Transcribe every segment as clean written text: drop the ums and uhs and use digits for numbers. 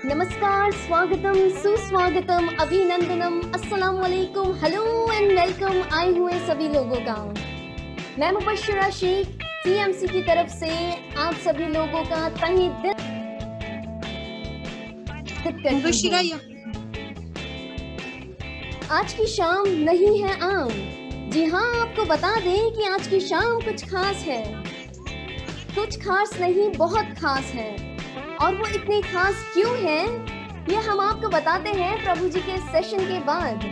नमस्कार, स्वागतम, सुस्वागतम, अभिनंदनम, अस्सलाम वालेकुम, हेलो एंड वेलकम आए हुए सभी लोगों का। मैं मुबश्शिरा शेख CMC की तरफ से आप सभी लोगों का तहे दिल करती हूं। आज की शाम नहीं है आम। जी हाँ, आपको बता दें कि आज की शाम कुछ खास है। कुछ खास नहीं, बहुत खास है। और वो इतनी खास क्यों है, ये हम आपको बताते हैं प्रभु जी के सेशन के बाद।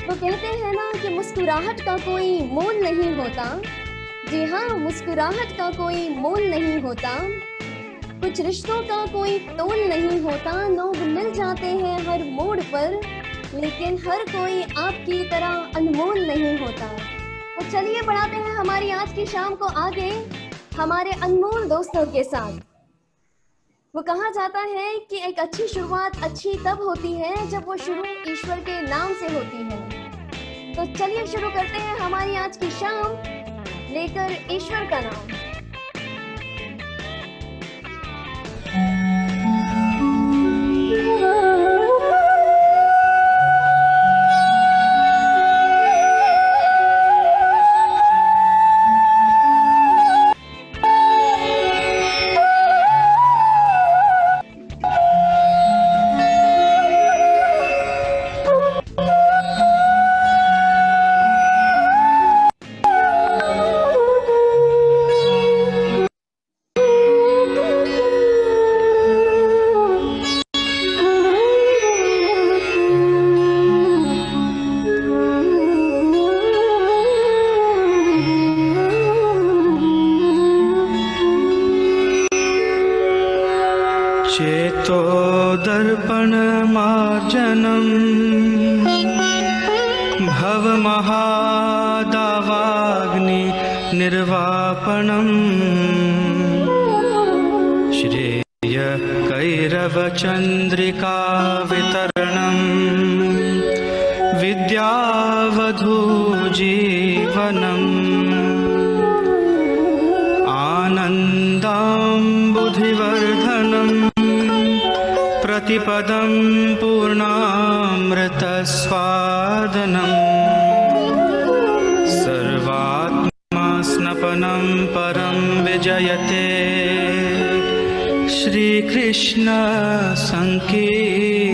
वो कहते हैं ना कि मुस्कुराहट का कोई मोल नहीं होता। जी हाँ, मुस्कुराहट का कोई मोल नहीं होता। कुछ रिश्तों का कोई तोल नहीं होता। लोग मिल जाते हैं हर मोड़ पर, लेकिन हर कोई आपकी तरह अनमोल नहीं होता। तो चलिए बढ़ाते हैं हमारी आज की शाम को आगे हमारे अनमोल दोस्तों के साथ। वो कहा जाता है कि एक अच्छी शुरुआत अच्छी तब होती है जब वो शुरू ईश्वर के नाम से होती है। तो चलिए शुरू करते हैं हमारी आज की शाम लेकर ईश्वर का नाम। चंद्रिका वितरणं विद्यावधू जीवनम् आनन्दाम्बुधिवर्धनं प्रतिपदं पूर्णामृतस्वादनं सर्वात्मा स्नपनं परं विजयते श्री कृष्ण संकीर्तनम्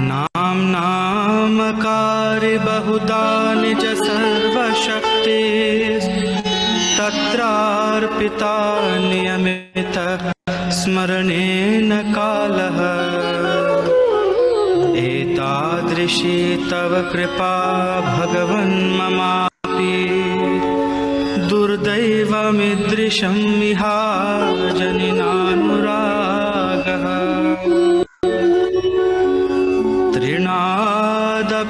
नाम नामकारि बहुधा निज सर्वशक्ति तत्रार्पिता नियमित स्मरणेन कालः एतादृशी तव कृपा भगवन् ममापि दुर्दैवमिदृशं विहाजनिनानुरागः तृणादपि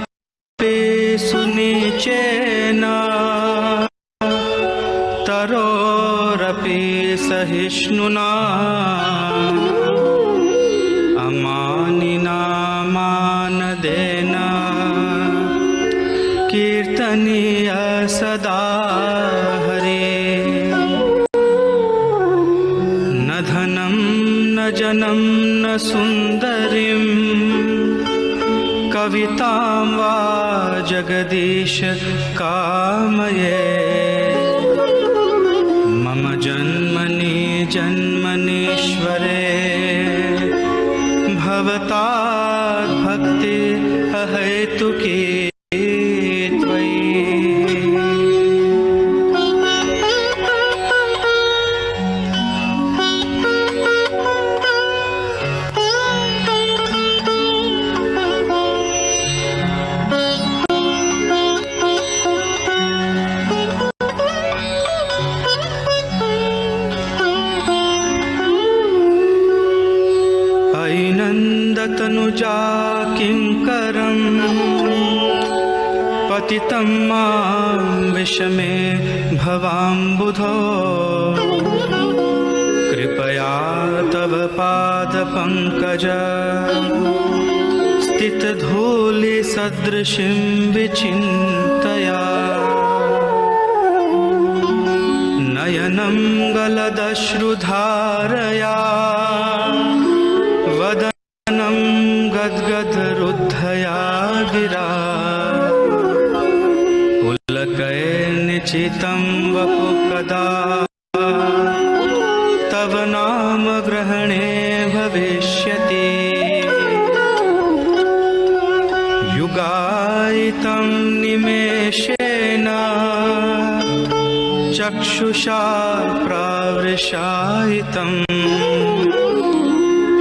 सुनिचेन तरोरपि सहिष्णुना अमानिना मानदेन कीर्तनीय सदा जनम न सुंदरीं कवितां वा जगदीश कामये मम जन्मनि जन्मनीश्वरे भवतात् भक्ति अहेतुकी तनुजा किंकरं पतितं मां विषमे भवाम्बुधो कृपया तव पादपङ्कज स्थितधूलिसदृशीं विचिन्तया न नयनं गलदश्रुधारया वदनं गद्गदरुद्धया गिरा पुलकैर्निचितं वपुकदा तव नाम ग्रहणे भविष्यति युगायितं निमेषेण चक्षुषा प्रावृषायितं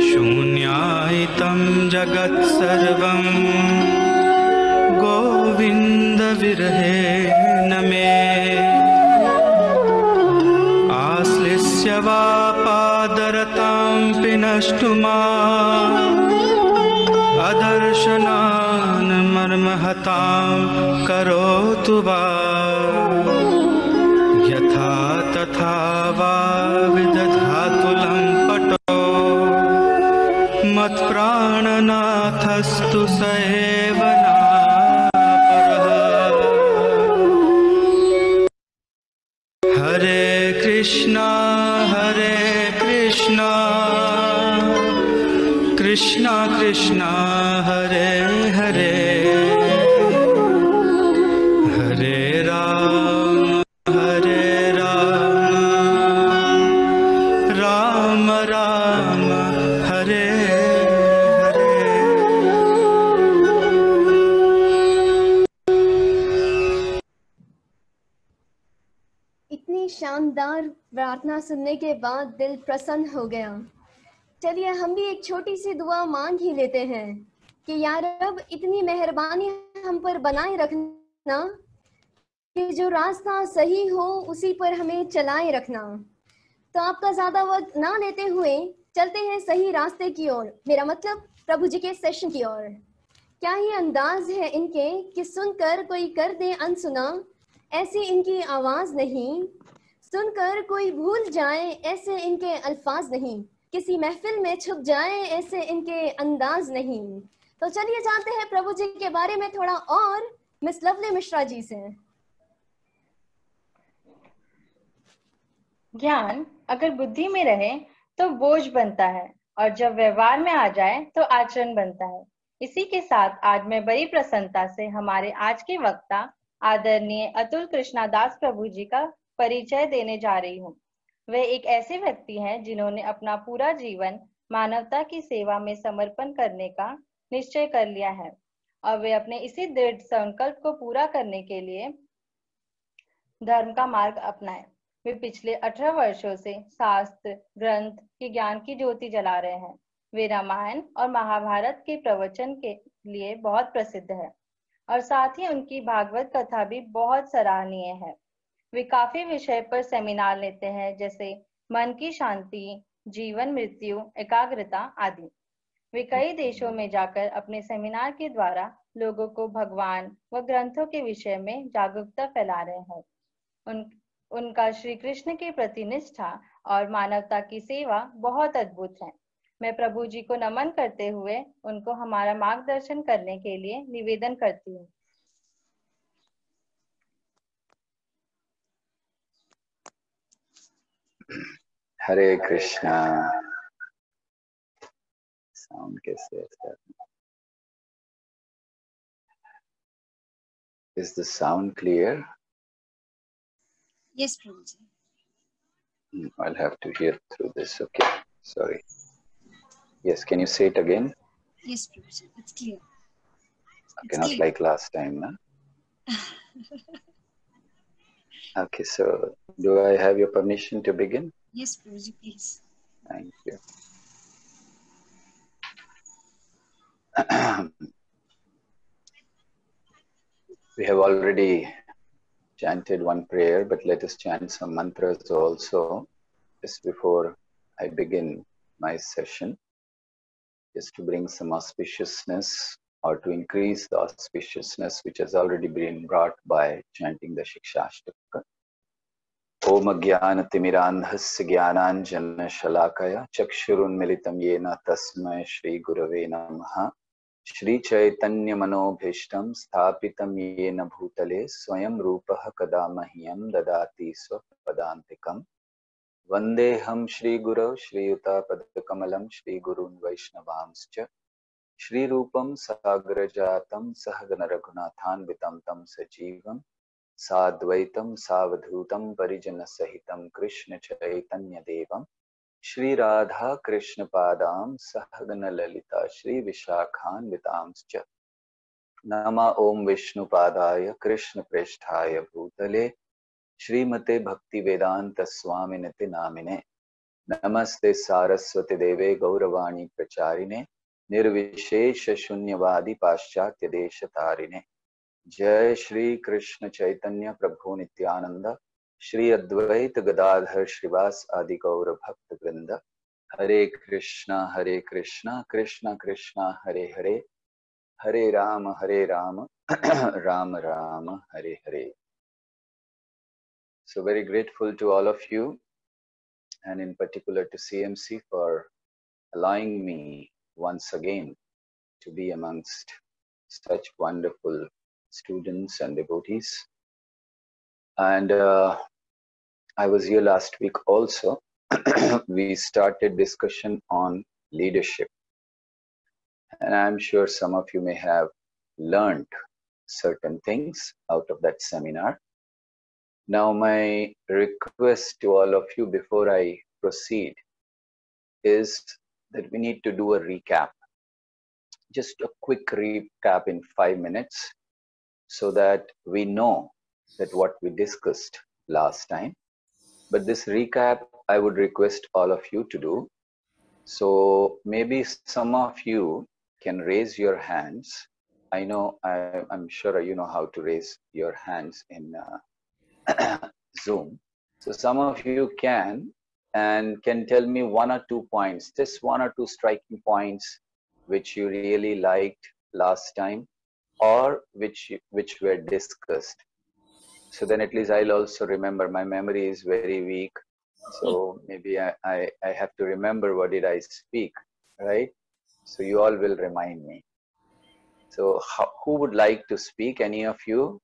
शून्यायितं जगत्सर्वं गोविन्द विरहेण मे आश्लिष्य वा पादरतां पिनष्टुमा अदर्शनान् मर्महतां करोतु वा यथा तथा वा विदधातु लम्पटो मत्प्राणनाथस्तु स एव नापरः। हरे कृष्णा कृष्णा कृष्णा हरे हरे हरे राम राम राम हरे हरे। इतनी शानदार प्रार्थना सुनने के बाद दिल प्रसन्न हो गया। चलिए हम भी एक छोटी सी दुआ मांग ही लेते हैं कि यार रब इतनी मेहरबानी हम पर बनाए रखना कि जो रास्ता सही हो उसी पर हमें चलाए रखना। तो आपका ज्यादा वक्त ना लेते हुए चलते हैं सही रास्ते की ओर, मेरा मतलब प्रभु जी के सेशन की ओर। क्या ही अंदाज है इनके कि सुनकर कोई कर दे अनसुना, ऐसी इनकी आवाज नहीं। सुनकर कोई भूल जाए ऐसे इनके अल्फाज नहीं। किसी महफिल में छुप जाए ऐसे इनके अंदाज नहीं। तो चलिए जानते हैं प्रभु जी के बारे में थोड़ा और मिस लवली मिश्रा जी से। ज्ञान अगर बुद्धि में रहे तो बोझ बनता है और जब व्यवहार में आ जाए तो आचरण बनता है। इसी के साथ आज मैं बड़ी प्रसन्नता से हमारे आज के वक्ता आदरणीय अतुल कृष्णादास प्रभु जी का परिचय देने जा रही हूँ। वे एक ऐसे व्यक्ति हैं जिन्होंने अपना पूरा जीवन मानवता की सेवा में समर्पण करने का निश्चय कर लिया है और वे अपने इसी दृढ़ संकल्प को पूरा करने के लिए धर्म का मार्ग अपनाए। वे पिछले 18 वर्षों से शास्त्र ग्रंथ के ज्ञान की ज्योति जला रहे हैं। वे रामायण और महाभारत के प्रवचन के लिए बहुत प्रसिद्ध है और साथ ही उनकी भागवत कथा भी बहुत सराहनीय है। वे काफी विषय पर सेमिनार लेते हैं जैसे मन की शांति, जीवन मृत्यु, एकाग्रता आदि। वे कई देशों में जाकर अपने सेमिनार के द्वारा लोगों को भगवान व ग्रंथों के विषय में जागरूकता फैला रहे हैं। उनका श्री कृष्ण के प्रति निष्ठा और मानवता की सेवा बहुत अद्भुत है। मैं प्रभु जी को नमन करते हुए उनको हमारा मार्गदर्शन करने के लिए निवेदन करती हूँ। हरे कृष्णा। साउंड कैसे है? Is the sound clear? Yes, Prabhuji. I'll have to hear through this. Okay, sorry. Yes, can you say it again? Yes, Prabhuji. It's clear. Okay, not like last time, na? Okay, so do I have your permission to begin? Yes, Prabhuji, please. Thank you. We have already chanted one prayer, but let us chant some mantras also just before I begin my session, just to bring some auspiciousness or to increase the auspiciousness which has already been brought by chanting the Shikshashtaka. Om Jnanatimidandhasya Jnananjana Shalakaya Chakshurunmilitam Yena Tasmai Shri Gurave Namaha. Shri Chaitanya मनोभीष्टं स्थापितं येन भूतले स्वयं रूपः कदा मह्यं ददाति स्वपदान्तिकम् वन्देऽहं श्रीगुरौ श्रीयुतापदकमलं श्रीगुरून् वैष्णवांश्च श्रीरूपं साग्रजातं सहगण रघुनाथान्वितं तं सजीवं साद्वैतं सावधूतं परिजनसहितं कृष्ण चैतन्य देवं श्री राधा कृष्ण पादां सहगण ललिता श्री विशाखान्वितांश्च नमः ओम विष्णुपादाय कृष्ण प्रेष्ठाय भूतले श्रीमते भक्ति वेदांत स्वामिनिति नामिने नमस्ते सारस्वती देवे गौरवाणी प्रचारिणे निर्विशेष शून्यवादी पाश्चात्य देश तारिणे जय श्री कृष्ण चैतन्य प्रभु नित्यानंद श्री अद्वैत गदाधर श्रीवास आदि गौर भक्त वृंद हरे Krishna Krishna Krishna Hare Hare Hare Ram Ram Ram Hare Hare. So very grateful to all of you, and in particular to CMC for allowing me once again to be amongst such wonderful students and devotees. And I was here last week also. We started discussion on leadership, and I'm sure some of you may have learned certain things out of that seminar. Now, my request to all of you before I proceed is that we need to do a recap. Just a quick recap in 5 minutes so that we know that what we discussed last time. But this recap, I would request all of you to do. So maybe some of you can raise your hands. I know, I'm sure you know how to raise your hands in Zoom. So some of you can tell me 1 or 2 points, just 1 or 2 striking points which you really liked last time or which were discussed. So then at least I'll also remember. My memory is very weak. So maybe I have to remember what did I speak, right? So you all will remind me. So who would like to speak? Any of you?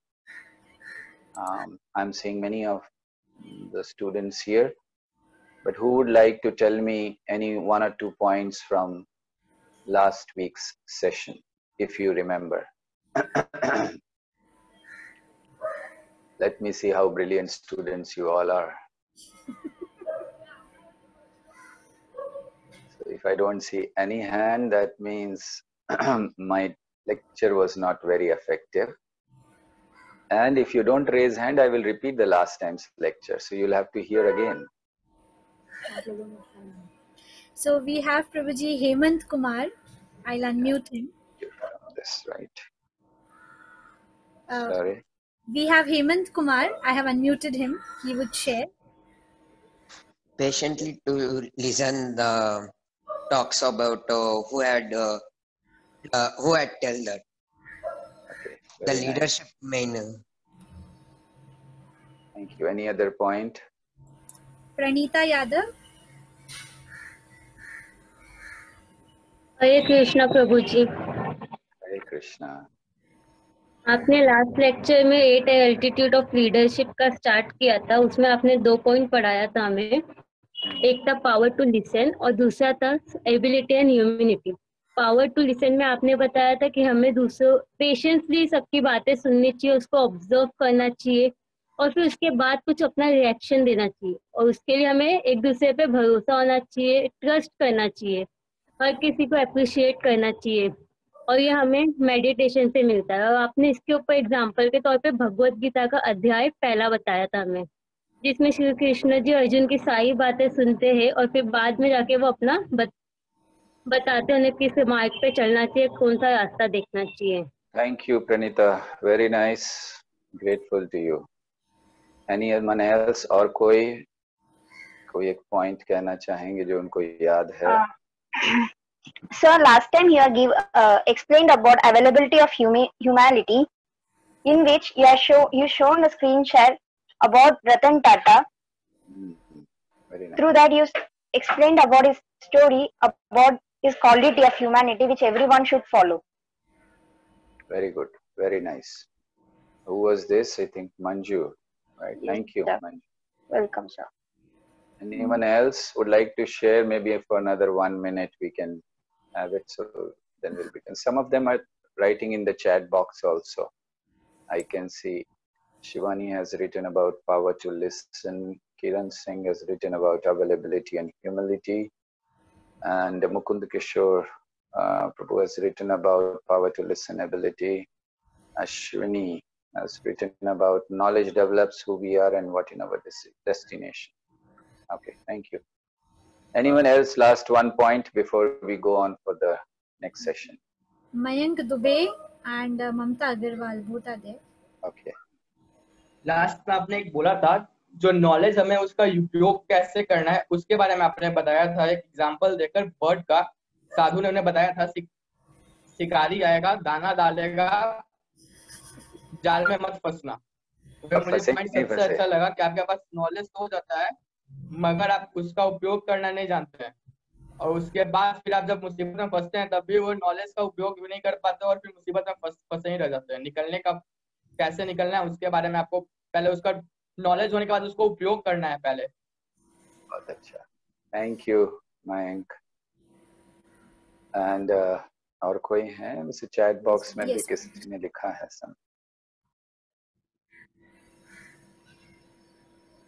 I'm seeing many of the students here, but who would like to tell me any 1 or 2 points from last week's session, if you remember? Let me see how brilliant students you all are. So if I don't see any hand, that means my lecture was not very effective. And if you don't raise hand, I will repeat the last time's lecture. So you'll have to hear again. So we have Prabhuji Hemant Kumar. I'll unmute him. That's right. Sorry. We have Hemant Kumar. I have unmuted him. He would share. Patiently to listen the talks about who had tell that. Okay. The Very leadership nice. main. Thank you. Any other point? Pranita Yadav. Hare Krishna Prabhu ji. Hare Krishna. आपने last lecture में 8 altitude of leadership का start किया था. उसमें आपने 2 point पढ़ाया था हमें. एक था पावर टू लिसन और दूसरा था ability and humanity. Power to listen में आपने बताया था कि हमें दूसरों पेशेंसली सबकी बातें सुननी चाहिए, उसको ऑब्जर्व करना चाहिए और फिर उसके बाद कुछ अपना रिएक्शन देना चाहिए. और उसके लिए हमें एक दूसरे पे भरोसा होना चाहिए, ट्रस्ट करना चाहिए, हर किसी को अप्रिशिएट करना चाहिए. और ये हमें मेडिटेशन से मिलता है. और आपने इसके ऊपर एग्जाम्पल के तौर पे भगवत गीता का अध्याय 1 बताया था हमें, जिसमें श्री कृष्ण जी अर्जुन की सारी बातें सुनते हैं और फिर बाद में जाके वो अपना बताते हैं किस मार्ग पे चलना चाहिए, कौन सा रास्ता देखना चाहिए. Thank you, Pranita. Very nice. Grateful to you. Anyone else? और कोई एक पॉइंट कहना चाहेंगे जो उनको याद है? Sir, last time you explained about availability of humanity, in which you shown a screen share about Ratan Tata. Very nice. Through that, you explained about his story, about his quality of humanity, which everyone should follow. Very good. Very nice. Who was this? I think Manju. Right. Yes, Thank you, sir. Manju. Welcome, sir. Anyone else would like to share? Maybe for another 1 minute we can have it. So then we'll begin. Some of them are writing in the chat box also. I can see Shivani has written about power to listen. Kiran Singh has written about availability and humility. And Mukund Kishore Prabhu has written about power to listen ability. Ashwini has written about knowledge develops who we are and what in our destination. Okay, thank you. Anyone else? Last one point before we go on for the next session. Mayank Dubey and Mamta Agarwal, both are there. Okay. Last में आपने एक बोला था जो knowledge हमें उसका उपयोग कैसे करना है उसके बारे में आपने बताया था एक एग्जांपल देकर बर्ड का साधु ने उन्हें बताया था शिकारी आएगा दाना डालेगा जाल में मत फंसना। मुझे पॉइंट सबसे अच्छा लगा कि आपके पास नॉलेज तो हो जाता है मगर आप उसका उपयोग करना नहीं जानते हैं और उसके बाद फिर आप जब मुसीबत में फंसते हैं तब भी वो नॉलेज का उपयोग भी नहीं कर पाते और फिर मुसीबत में फंसे ही रह जाते हैं। निकलने का कैसे निकलना है उसके बारे में आपको पहले उसका नॉलेज होने के बाद उसको उपयोग करना है पहले। बहुत अच्छा, थैंक यू मयंक। एंड और कोई है? वैसे चैट बॉक्स में भी किसी ने लिखा है सम।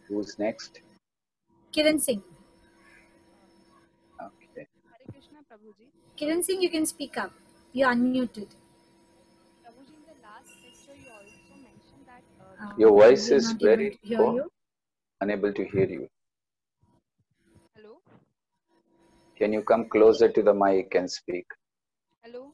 Who's next? Kiran Singh. Okay. Hare Krishna, Prabhuji. Kiran Singh, you can speak up. You're unmuted. Prabhuji, in the last lecture, you also mentioned that... Your voice is very low. Unable to hear you. Hello? Can you come closer to the mic and speak? Hello?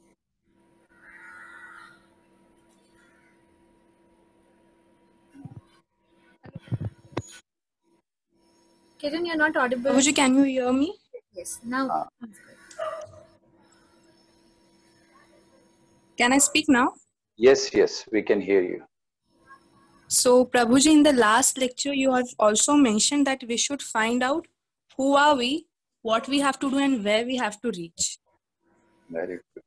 Kiran, you're not audible. Prabhuji, can you hear me? Yes, now. Can I speak now? Yes, yes, we can hear you. So, Prabhuji, in the last lecture, you have also mentioned that we should find out who are we, what we have to do, and where we have to reach. Very good.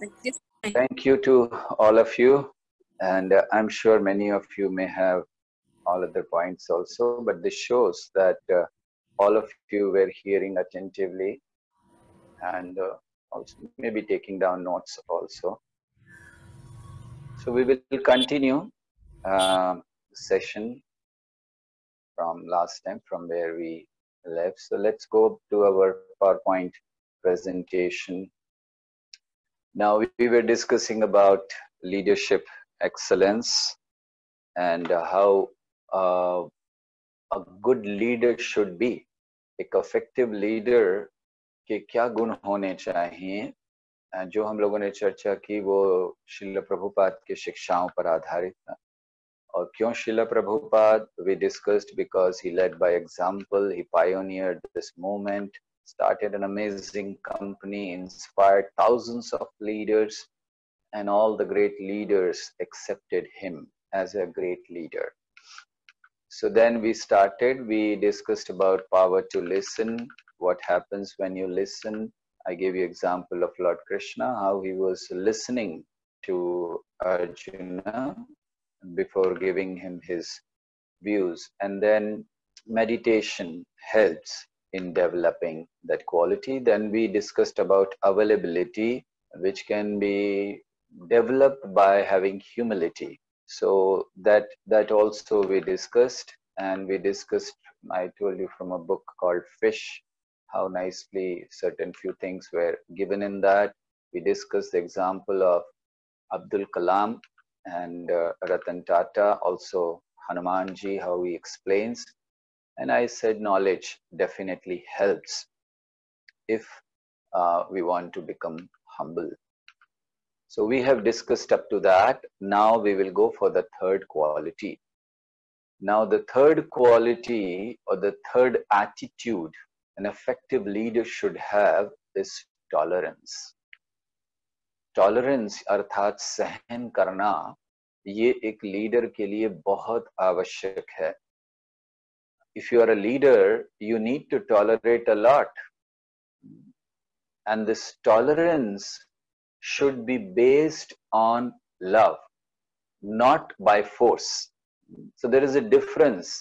Like this. Thank you to all of you. And I'm sure many of you may have all other points also, but this shows that all of you were hearing attentively and also maybe taking down notes also. So we will continue the session from last time, from where we left. So let's go to our PowerPoint presentation. Now we were discussing about leadership excellence and how a good leader should be. एक effective leader के क्या गुण होने चाहिए, जो हम लोगों ने चर्चा की वो श्रील प्रभुपाद के शिक्षाओं पर आधारित था। और क्यों Srila Prabhupada? We discussed because he led by example, he pioneered this movement, started an amazing company, inspired thousands of leaders, and all the great leaders accepted him as a great leader. So then we discussed about power to listen, what happens when you listen. I gave you example of Lord Krishna, how he was listening to Arjuna before giving him his views. And then meditation helps in developing that quality. Then we discussed about availability, which can be developed by having humility. So that also we discussed, and we discussed, I told you from a book called Fish, how nicely certain few things were given in that. We discussed the example of Abdul Kalam and Ratan Tata, also Hanumanji, how he explains. And I said knowledge definitely helps if we want to become humble. So we have discussed up to that. Now we will go for the third quality. Now the third quality or the third attitude an effective leader should have is tolerance. Tolerance अर्थात सहन करना ये एक leader के लिए बहुत आवश्यक है. If you are a leader, you need to tolerate a lot. And this tolerance should be based on love, not by force. So there is a difference.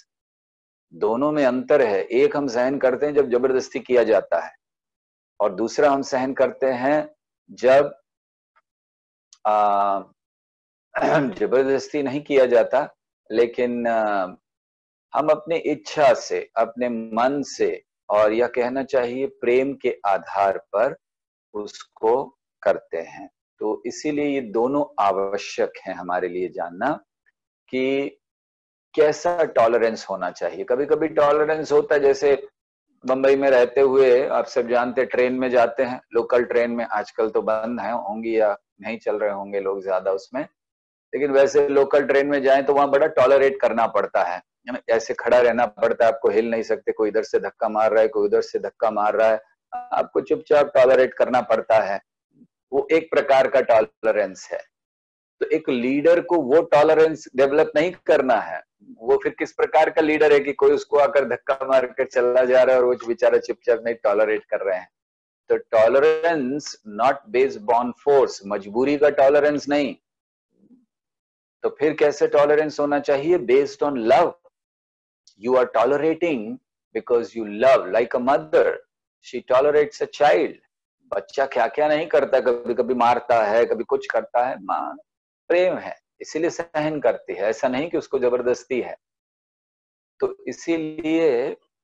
दोनों में अंतर है. एक हम सहन करते हैं जब जबरदस्ती किया जाता है, और दूसरा हम सहन करते हैं जब जबरदस्ती नहीं किया जाता, लेकिन हम अपने इच्छा से, अपने मन से, और यह कहना चाहिए प्रेम के आधार पर उसको करते हैं. तो इसीलिए ये दोनों आवश्यक हैं हमारे लिए जानना कि कैसा टॉलरेंस होना चाहिए. कभी कभी टॉलरेंस होता है, जैसे बंबई में रहते हुए आप सब जानते, ट्रेन में जाते हैं, लोकल ट्रेन में, आजकल तो बंद है होंगी या नहीं चल रहे होंगे लोग ज्यादा उसमें, लेकिन वैसे लोकल ट्रेन में जाएं तो वहां बड़ा टॉलरेट करना पड़ता है. ऐसे खड़ा रहना पड़ता है, आपको हिल नहीं सकते, कोई इधर से धक्का मार रहा है, कोई उधर से धक्का मार रहा है, आपको चुपचाप टॉलरेट करना पड़ता है. वो एक प्रकार का टॉलरेंस है. तो एक लीडर को वो टॉलरेंस डेवलप नहीं करना है. वो फिर किस प्रकार का लीडर है कि कोई उसको आकर धक्का मार कर चला जा रहा है और वो बेचारा चुपचाप नहीं टॉलरेट कर रहे हैं. तो tolerance not based on force, मजबूरी का टॉलरेंस नहीं. तो फिर कैसे टॉलरेंस होना चाहिए? Based on love. You are tolerating because you love, like a mother. She tolerates a child. बच्चा क्या क्या नहीं करता, कभी कभी मारता है, कभी कुछ करता है, माँ प्रेम है इसीलिए सहन करती है, ऐसा नहीं कि उसको जबरदस्ती है. तो इसीलिए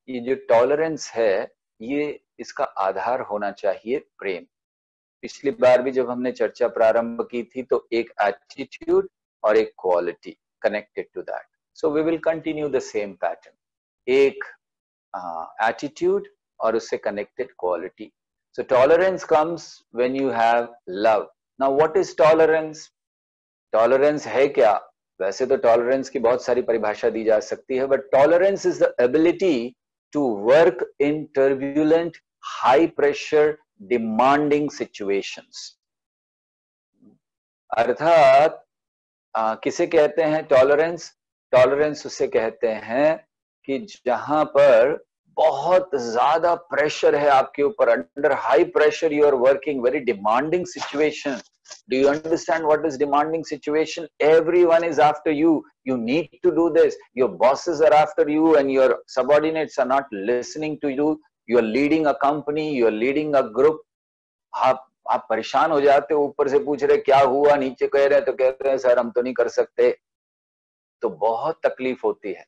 ये जो टॉलरेंस है, ये इसका आधार होना चाहिए प्रेम. पिछली बार भी जब हमने चर्चा प्रारंभ की थी तो एक एटीट्यूड और एक quality connected to that. So we will continue the same pattern. एक attitude और उससे connected quality. So tolerance comes when you have love. Now what is tolerance? Tolerance है क्या? वैसे तो tolerance की बहुत सारी परिभाषा दी जा सकती है, but tolerance is the ability to work in turbulent, high pressure, demanding situations. अर्थात किसे कहते हैं tolerance? टॉलरेंस उसे कहते हैं कि जहां पर बहुत ज्यादा प्रेशर है आपके ऊपर, under high pressure you are working, very demanding situation. Do you understand what is demanding situation? Everyone is after you, you need to do this, your bosses are after you and your subordinates are not listening to you. You are leading a company, you are leading a group. आप परेशान हो जाते हो, ऊपर से पूछ रहे क्या हुआ, नीचे कह रहे तो कहते हैं सर हम तो नहीं कर सकते. तो बहुत तकलीफ होती है.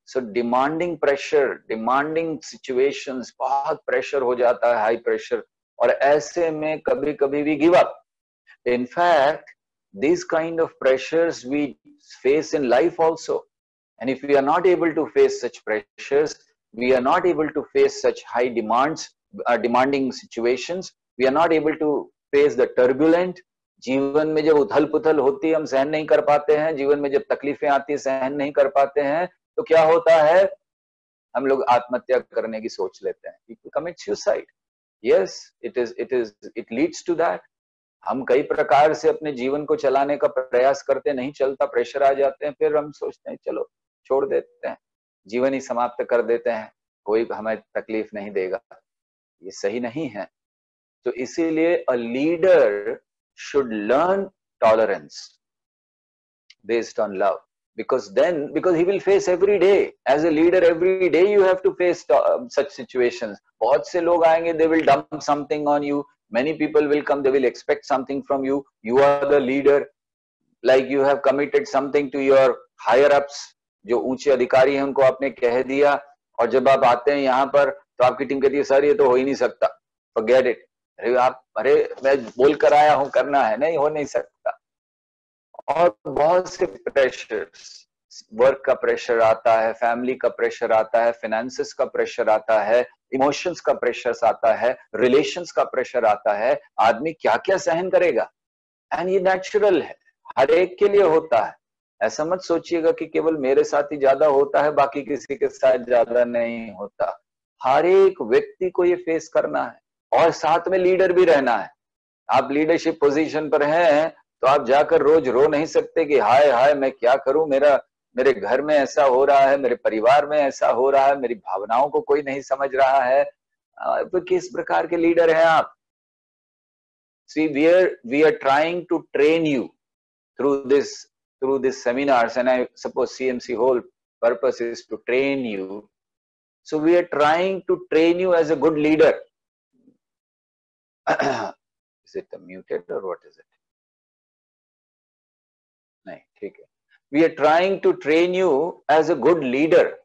सो डिमांडिंग प्रेशर, डिमांडिंग सिचुएशंस, बहुत प्रेशर हो जाता है, हाई प्रेशर, और ऐसे में कभी कभी we give up. In fact this kind of pressures we face in life also, and if we are not able to face such pressures, we are not able to face such high demands, demanding situations, we are not able to face the turbulent. जीवन में जब उथल पुथल होती है हम सहन नहीं कर पाते हैं, जीवन में जब तकलीफें आती है सहन नहीं कर पाते हैं, तो क्या होता है? हम लोग आत्महत्या करने की सोच लेते हैं. People commit suicide. Yes, it leads to that. हम कई प्रकार से अपने जीवन को चलाने का प्रयास करते, नहीं चलता, प्रेशर आ जाते हैं, फिर हम सोचते हैं चलो छोड़ देते हैं, जीवन ही समाप्त कर देते हैं, कोई हमें तकलीफ नहीं देगा. ये सही नहीं है. तो इसीलिए a leader should learn tolerance based on love, because he will face every day. As a leader, every day you have to face such situations. बहुत से लोग आएंगे, they will dump something on you. Many people will come, they will expect something from you. You are the leader, like you have committed something to your higher ups. जो ऊंचे अधिकारी हैं उनको आपने कह दिया, और जब आप आते हैं यहाँ पर तो आपकी टीम कहती है सर ये तो हो ही नहीं सकता, forget it. अरे मैं बोल कर आया हूं, करना है, नहीं हो नहीं सकता. और बहुत से प्रेशर्स, वर्क का प्रेशर आता है, फैमिली का प्रेशर आता है, फाइनेंसेस का प्रेशर आता है, इमोशंस का प्रेशर आता है, रिलेशंस का प्रेशर आता है. आदमी क्या क्या सहन करेगा, एंड ये नेचुरल है, हर एक के लिए होता है. ऐसा मत सोचिएगा कि केवल मेरे साथ ही ज्यादा होता है, बाकी किसी के साथ ज्यादा नहीं होता. हर एक व्यक्ति को ये फेस करना है, और साथ में लीडर भी रहना है. आप लीडरशिप पोजीशन पर हैं तो आप जाकर रोज रो नहीं सकते कि हाय हाय मैं क्या करूं, मेरे घर में ऐसा हो रहा है, मेरे परिवार में ऐसा हो रहा है, मेरी भावनाओं को कोई नहीं समझ रहा है. तो किस प्रकार के लीडर हैं आप? See, we are trying to train you through this seminars, and I suppose CMC whole purpose is to train you. So we are trying to train you as a good leader. Is it muted or what is it? No, okay. We are trying to train you as a good leader.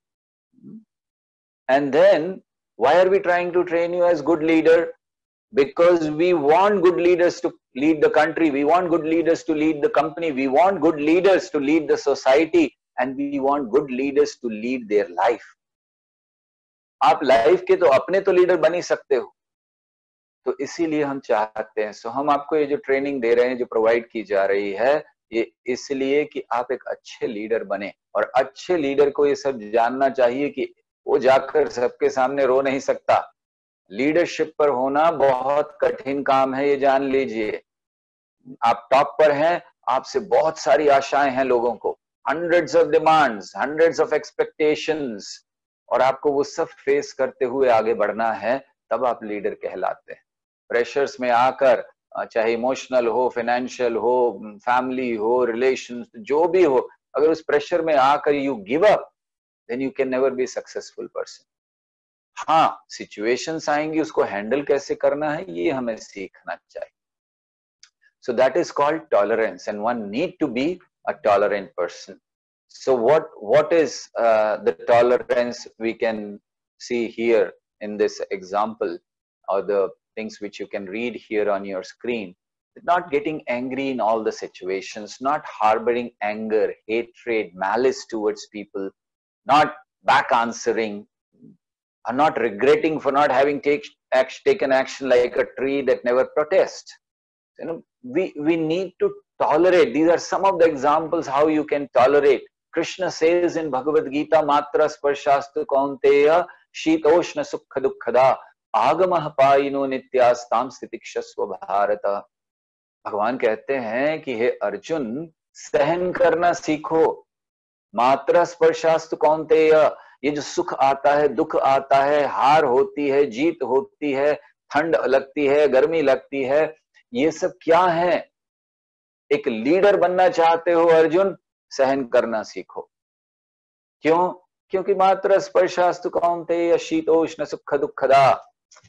And then, why are we trying to train you as good leader? Because we want good leaders to lead the country. We want good leaders to lead the company. We want good leaders to lead the society. And we want good leaders to lead their life. आप life के तो अपने तो leader बन ही सकते हो, तो इसीलिए हम चाहते हैं। सो हम आपको ये जो ट्रेनिंग दे रहे हैं, जो प्रोवाइड की जा रही है, ये इसलिए कि आप एक अच्छे लीडर बने। और अच्छे लीडर को ये सब जानना चाहिए कि वो जाकर सबके सामने रो नहीं सकता। लीडरशिप पर होना बहुत कठिन काम है, ये जान लीजिए। आप टॉप पर हैं, आपसे बहुत सारी आशाएं हैं लोगों को, hundreds of demands, hundreds of expectations, और आपको वो सब फेस करते हुए आगे बढ़ना है, तब आप लीडर कहलाते हैं। प्रेशर्स में आकर, चाहे इमोशनल हो, फाइनेंशियल हो, फैमिली हो, रिलेशंस, जो भी हो, अगर उस प्रेशर में आकर you give up, then you can never be successful person. हाँ, सिचुएशंस आएंगी, उसको हैंडल कैसे करना है ये हमें सीखना चाहिए। So that is called tolerance, and one need to be a tolerant person. So what is the tolerance we can see here in this example, or the things which you can read here on your screen? Not getting angry in all the situations, not harboring anger, hatred, malice towards people, not back answering, or not regretting for not having taken action like a tree that never protests. You know, we need to tolerate. These are some of the examples how you can tolerate. Krishna says in Bhagavad Gita, Matra Sparshaastu Kaunteya Shitoshna Sukha Dukkada Agamah Payino Nityastam Stitikshasva Bharata। भगवान कहते हैं कि हे अर्जुन, सहन करना सीखो। मात्रा स्पर्शास्तु कौन्तेय, ये जो सुख आता है, दुख आता है, हार होती है, जीत होती है, ठंड लगती है, गर्मी लगती है, ये सब क्या है? एक लीडर बनना चाहते हो अर्जुन, सहन करना सीखो। क्यों? क्योंकि मात्र स्पर्शास्तु कौन्तेय शीतोष्ण सुख दुखदा,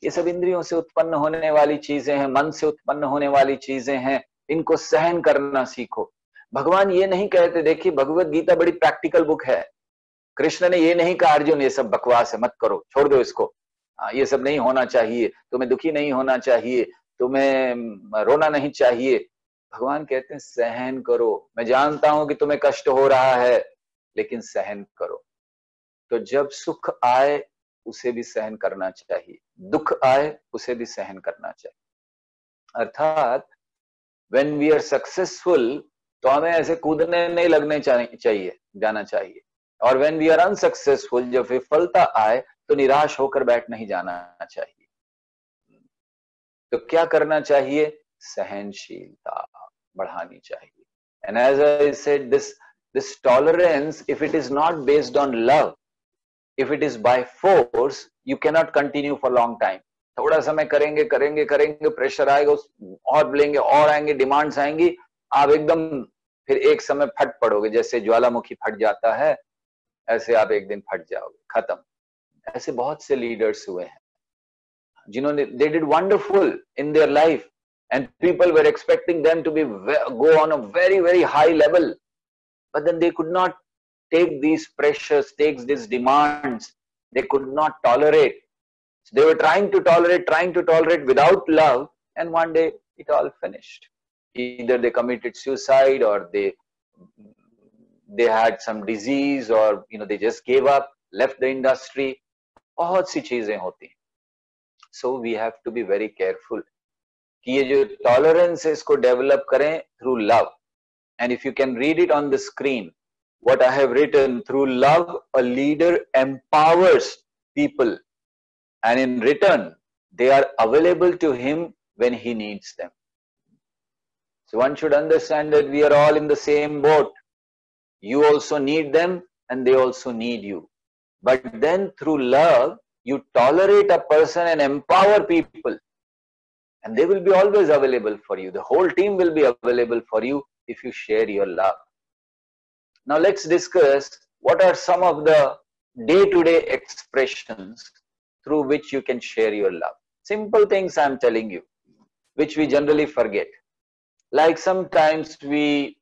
ये सब इंद्रियों से उत्पन्न होने वाली चीजें हैं, मन से उत्पन्न होने वाली चीजें हैं, इनको सहन करना सीखो। भगवान ये नहीं कहते, देखिए भगवत गीता बड़ी प्रैक्टिकल बुक है। कृष्ण ने ये नहीं कहा अर्जुन ये सब बकवास है, मत करो, छोड़ दो इसको, ये सब नहीं होना चाहिए, तुम्हें दुखी नहीं होना चाहिए, तुम्हें रोना नहीं चाहिए। भगवान कहते हैं सहन करो। मैं जानता हूं कि तुम्हें कष्ट हो रहा है, लेकिन सहन करो। तो जब सुख आए उसे भी सहन करना चाहिए, दुख आए उसे भी सहन करना चाहिए। अर्थात when we are successful, तो हमें ऐसे कूदने नहीं लगने चाहिए, जाना चाहिए। और when we are unsuccessful, जब विफलता आए तो निराश होकर बैठ नहीं जाना चाहिए। तो क्या करना चाहिए? सहनशीलता बढ़ानी चाहिए। And as I said, this tolerance, if it is not based on love, if it is by force, you cannot continue for long time. थोड़ा समय करेंगे, प्रेशर आएगा, और बोलेंगे, और आएंगे, डिमांड्स आएंगी, आप एकदम फिर एक समय फट पड़ोगे। जैसे ज्वालामुखी फट जाता है, ऐसे आप एक दिन फट जाओगे, खत्म। ऐसे बहुत से लीडर्स हुए हैं जिन्होंने they did wonderful in their life, and people were expecting them to go on a very, very high level, but then they could not take these pressures, take these demands. They could not tolerate. So they were trying to tolerate without love, and one day it all finished. Either they committed suicide, or they had some disease, or they just gave up, left the industry. बहुत सी चीजें होती हैं। So we have to be very careful कि ये जो tolerance है इसको develop करें through love. And if you can read it on the screen, what I have written, through love, a leader empowers people, and in return, they are available to him when he needs them. So one should understand that we are all in the same boat. You also need them, and they also need you. But then through love, you tolerate a person and empower people. And they will be always available for you. The whole team will be available for you if you share your love. Now let's discuss what are some of the day-to-day expressions through which you can share your love. Simple things I'm telling you, which we generally forget. Like sometimes we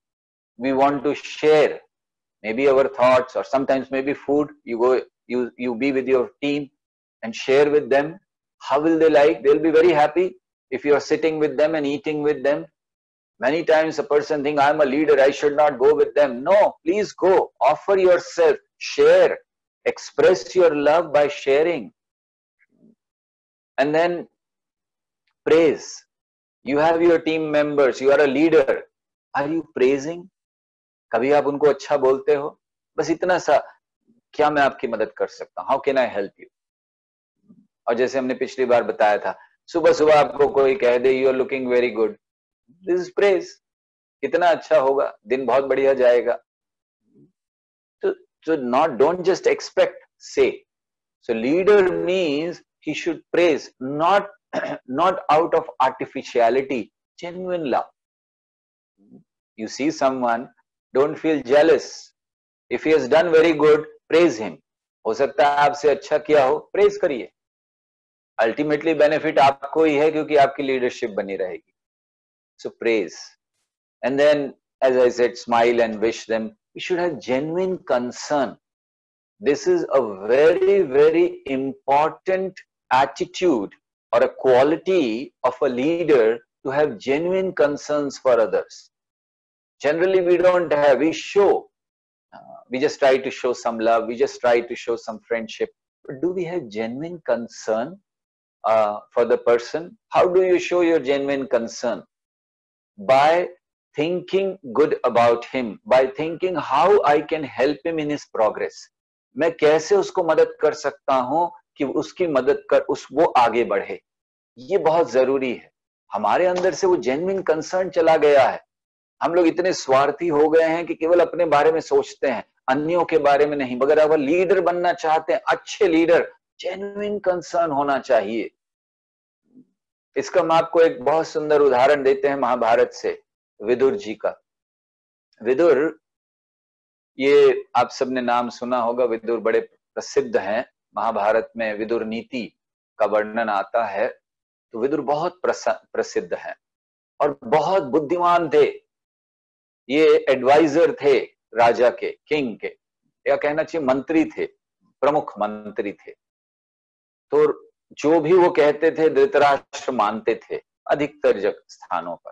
want to share maybe our thoughts, or sometimes maybe food. You be with your team and share with them. How will they like? They'll be very happy if you are sitting with them and eating with them. Many times a person thinks, I'm a leader, I should not go with them. No, please go. Offer yourself. Share. Express your love by sharing. And then praise. You have your team members. You are a leader. Are you praising? कभी आप उनको अच्छा बोलते हो? बस इतना सा, क्या मैं आपकी मदद कर सकता हूँ? How can I help you? और जैसे हमने पिछली बार बताया था, सुबह सुबह आपको कोई कह दे you are looking very good. This is praise. कितना अच्छा होगा, दिन बहुत बढ़िया जाएगा. So don't just expect, say. So leader means he should praise, not out of artificiality, genuine love. You see someone, don't feel jealous. If he has done very good, praise him. हो सकता है आपसे अच्छा किया हो, praise करिए. Ultimately benefit आपको ही है क्योंकि आपकी leadership बनी रहेगी. So praise. And then, as I said, smile and wish them. We should have genuine concern. This is a very, very important attitude or a quality of a leader, to have genuine concerns for others. Generally, we don't have, we show. We just try to show some love. We just try to show some friendship. But do we have genuine concern for the person? How do you show your genuine concern? By thinking good about him, by thinking how I can help him in his progress. मैं कैसे उसको मदद कर सकता हूं कि उसकी मदद कर वो आगे बढ़े. ये बहुत जरूरी है. हमारे अंदर से वो जेन्युइन कंसर्न चला गया है. हम लोग इतने स्वार्थी हो गए हैं कि केवल अपने बारे में सोचते हैं, अन्यों के बारे में नहीं. मगर अगर लीडर बनना चाहते हैं, अच्छे लीडर, जेन्युइन कंसर्न होना चाहिए. इसका हम आपको एक बहुत सुंदर उदाहरण देते हैं महाभारत से, विदुर जी का. विदुर, ये आप सबने नाम सुना होगा. विदुर बड़े प्रसिद्ध हैं. महाभारत में विदुर नीति का वर्णन आता है. तो विदुर बहुत प्रसिद्ध हैं और बहुत बुद्धिमान थे. ये एडवाइजर थे राजा के, किंग के, या कहना चाहिए मंत्री थे, प्रमुख मंत्री थे. तो जो भी वो कहते थे धृतराष्ट्र मानते थे अधिकतर स्थानों पर.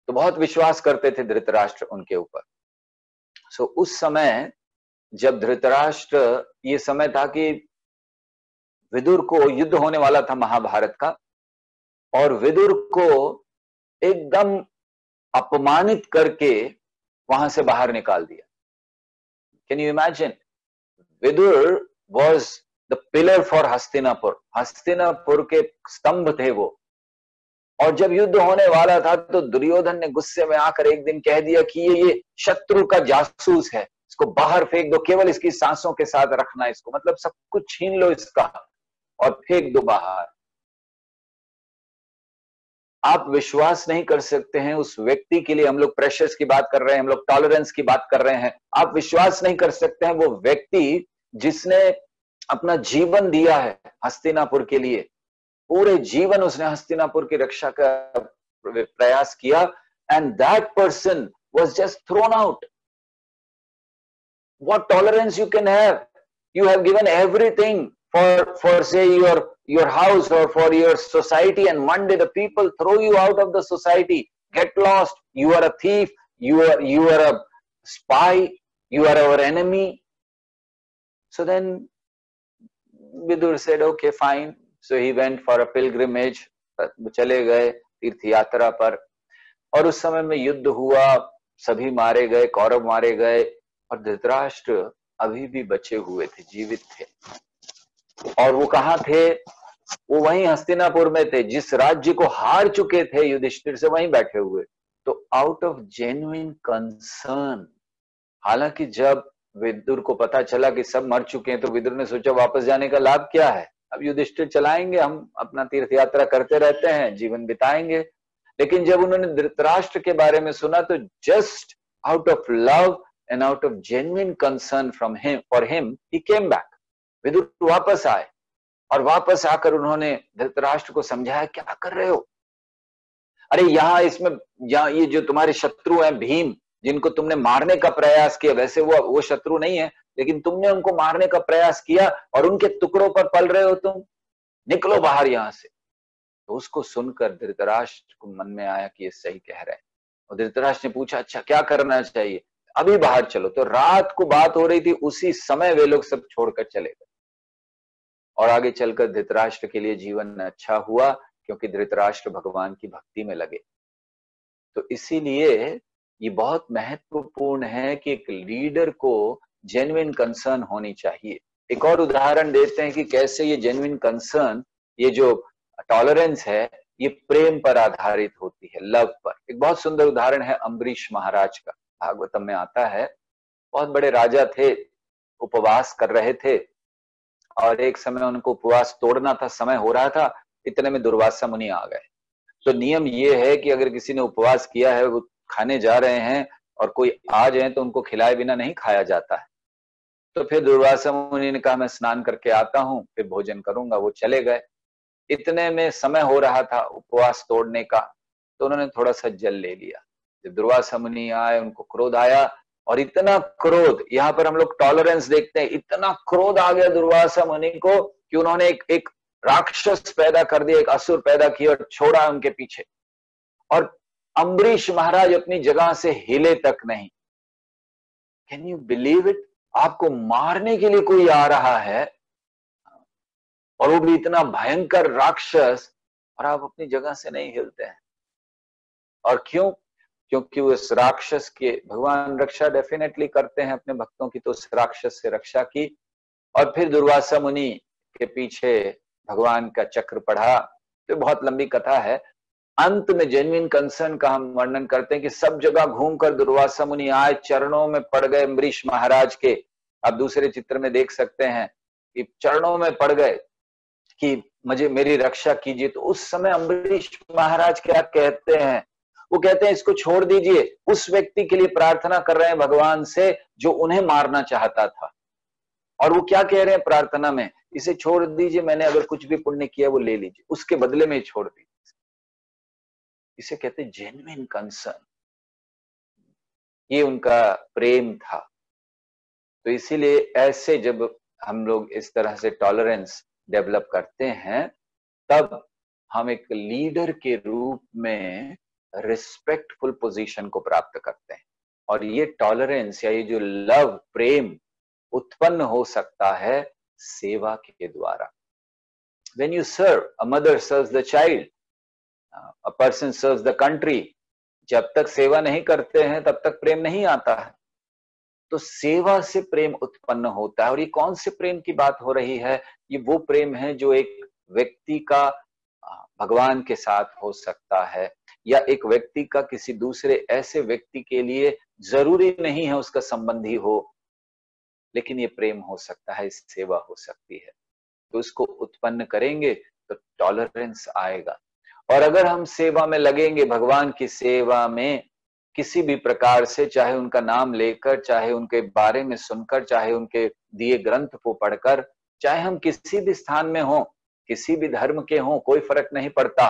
तो बहुत विश्वास करते थे धृतराष्ट्र उनके ऊपर. सो उस समय जब धृतराष्ट्र, ये समय था कि विदुर को युद्ध होने वाला था महाभारत का, और विदुर को एकदम अपमानित करके वहां से बाहर निकाल दिया. Can you imagine? Vidur was the pillar for Hastinapur. Hastinapur के स्तंभ थे वो. और जब युद्ध होने वाला था तो दुर्योधन ने गुस्से में आकर एक दिन कह दिया कि ये शत्रु का जासूस है, इसको बाहर फेंक दो, केवल इसकी सांसों के साथ रखना इसको, मतलब सब कुछ छीन लो इसका और फेंक दो बाहर. आप विश्वास नहीं कर सकते हैं उस व्यक्ति के लिए. हम लोग प्रेशर्स की बात कर रहे हैं, हम लोग टॉलरेंस की बात कर रहे हैं. आप विश्वास नहीं कर सकते हैं वो व्यक्ति जिसने अपना जीवन दिया है हस्तिनापुर के लिए. पूरे जीवन उसने हस्तिनापुर की रक्षा का प्रयास किया, and that person was just thrown out. What tolerance you can have? You have given everything for say your house or for your society, and one day the people throw you out of the society. Get lost. You are a thief. You are a spy. You are our enemy. So then Vidur said, okay, fine. So he went for a pilgrimage. चले गए तीर्थ यात्रा पर. और उस समय में युद्ध हुआ, सभी मारे गए, कौरव मारे गए, और धृतराष्ट्र अभी भी बचे हुए थे, जीवित थे. और वो कहाँ थे? वो वहीं हस्तिनापुर में थे, जिस राज्य को हार चुके थे युधिष्ठिर से, वहीं बैठे हुए. तो आउट ऑफ जेन्युइन कंसर्न, हालांकि जब विदुर को पता चला कि सब मर चुके हैं, तो विदुर ने सोचा वापस जाने का लाभ क्या है, अब युधिष्ठिर चलाएंगे, हम अपना तीर्थ यात्रा करते रहते हैं, जीवन बिताएंगे। लेकिन जब उन्होंने धृतराष्ट्र के बारे में सुना तो just out of love and out of genuine concern from him for him he came back. Vidur वापस आए और वापस आकर उन्होंने धृतराष्ट्र को समझाया, क्या कर रहे हो? अरे यहाँ ये जो तुम्हारे शत्रु हैं भीम, जिनको तुमने मारने का प्रयास किया, वैसे वो शत्रु नहीं है, लेकिन तुमने उनको मारने का प्रयास किया और उनके टुकड़ों पर पल रहे हो तुम, निकलो बाहर यहां से। तो उसको सुनकर धृतराष्ट्र को मन में आया कि ये सही कह रहे हैं। और धृतराष्ट्र ने पूछा, अच्छा क्या करना चाहिए? अभी बाहर चलो। तो रात को बात हो रही थी, उसी समय वे लोग सब छोड़कर चले गए। और आगे चलकर धृतराष्ट्र के लिए जीवन अच्छा हुआ, क्योंकि धृतराष्ट्र भगवान की भक्ति में लगे। तो इसीलिए ये बहुत महत्वपूर्ण है कि एक लीडर को जेन्युइन कंसर्न होनी चाहिए। एक और उदाहरण देते हैं कि कैसे ये जेन्युइन कंसर्न, ये जो टॉलरेंस है, ये प्रेम पर आधारित होती है, लव पर। एक बहुत सुंदर उदाहरण है अम्बरीश महाराज का, भागवतम में आता है। बहुत बड़े राजा थे, उपवास कर रहे थे और एक समय उनको उपवास तोड़ना था, समय हो रहा था, इतने में दुर्वासा मुनि आ गए। तो नियम ये है कि अगर किसी ने उपवास किया है, वो खाने जा रहे हैं और कोई आ जाए तो उनको खिलाए बिना नहीं खाया जाता है। तो फिर दुर्वासा मुनि ने कहा, मैं स्नान करके आता हूं, फिर भोजन करूंगा। वो चले गए। इतने में समय हो रहा था उपवास तोड़ने का, तो उन्होंने थोड़ा सा जल ले लिया। जब दुर्वासा मुनि आए, उनको क्रोध आया, और इतना क्रोध, यहाँ पर हम लोग टॉलरेंस देखते हैं, इतना क्रोध आ गया दुर्वासा मुनि को कि उन्होंने एक राक्षस पैदा कर दिया, एक असुर पैदा किया और छोड़ा उनके पीछे। और अम्बरीश महाराज अपनी जगह से हिले तक नहीं। Can you believe it? आपको मारने के लिए कोई आ रहा है और वो भी इतना भयंकर राक्षस, और आप अपनी जगह से नहीं हिलते हैं। और क्यों? क्योंकि उस राक्षस के, भगवान रक्षा डेफिनेटली करते हैं अपने भक्तों की, तो उस राक्षस से रक्षा की। और फिर दुर्वासा मुनि के पीछे भगवान का चक्र पढ़ा। तो बहुत लंबी कथा है। अंत में जेन्युइन कंसर्न का हम वर्णन करते हैं कि सब जगह घूमकर दुर्वासा मुनि आए, चरणों में पड़ गए अम्बरीश महाराज के। आप दूसरे चित्र में देख सकते हैं कि चरणों में पड़ गए कि मेरी रक्षा कीजिए। तो उस समय अम्बरीश महाराज क्या कहते हैं? वो कहते हैं, इसको छोड़ दीजिए। उस व्यक्ति के लिए प्रार्थना कर रहे हैं भगवान से जो उन्हें मारना चाहता था। और वो क्या कह रहे हैं प्रार्थना में? इसे छोड़ दीजिए, मैंने अगर कुछ भी पुण्य किया वो ले लीजिए, उसके बदले में छोड़ दीजिए। इसे कहते हैं जेन्युइन कंसर्न। ये उनका प्रेम था। तो इसीलिए ऐसे जब हम लोग इस तरह से टॉलरेंस डेवलप करते हैं, तब हम एक लीडर के रूप में रिस्पेक्टफुल पोजीशन को प्राप्त करते हैं। और ये टॉलरेंस या ये जो लव, प्रेम उत्पन्न हो सकता है सेवा के द्वारा। When you serve, a mother serves the child, a person serves the country. जब तक सेवा नहीं करते हैं तब तक प्रेम नहीं आता है। तो सेवा से प्रेम उत्पन्न होता है। और ये कौन से प्रेम की बात हो रही है? ये वो प्रेम है जो एक व्यक्ति का भगवान के साथ हो सकता है, या एक व्यक्ति का किसी दूसरे ऐसे व्यक्ति के लिए, जरूरी नहीं है उसका संबंधी हो, लेकिन ये प्रेम हो सकता है, सेवा हो सकती है। तो उसको उत्पन्न करेंगे तो टॉलरेंस आएगा। और अगर हम सेवा में लगेंगे, भगवान की सेवा में किसी भी प्रकार से, चाहे उनका नाम लेकर, चाहे उनके बारे में सुनकर, चाहे उनके दिए ग्रंथ को पढ़कर, चाहे हम किसी भी स्थान में हों, किसी भी धर्म के हों, कोई फर्क नहीं पड़ता।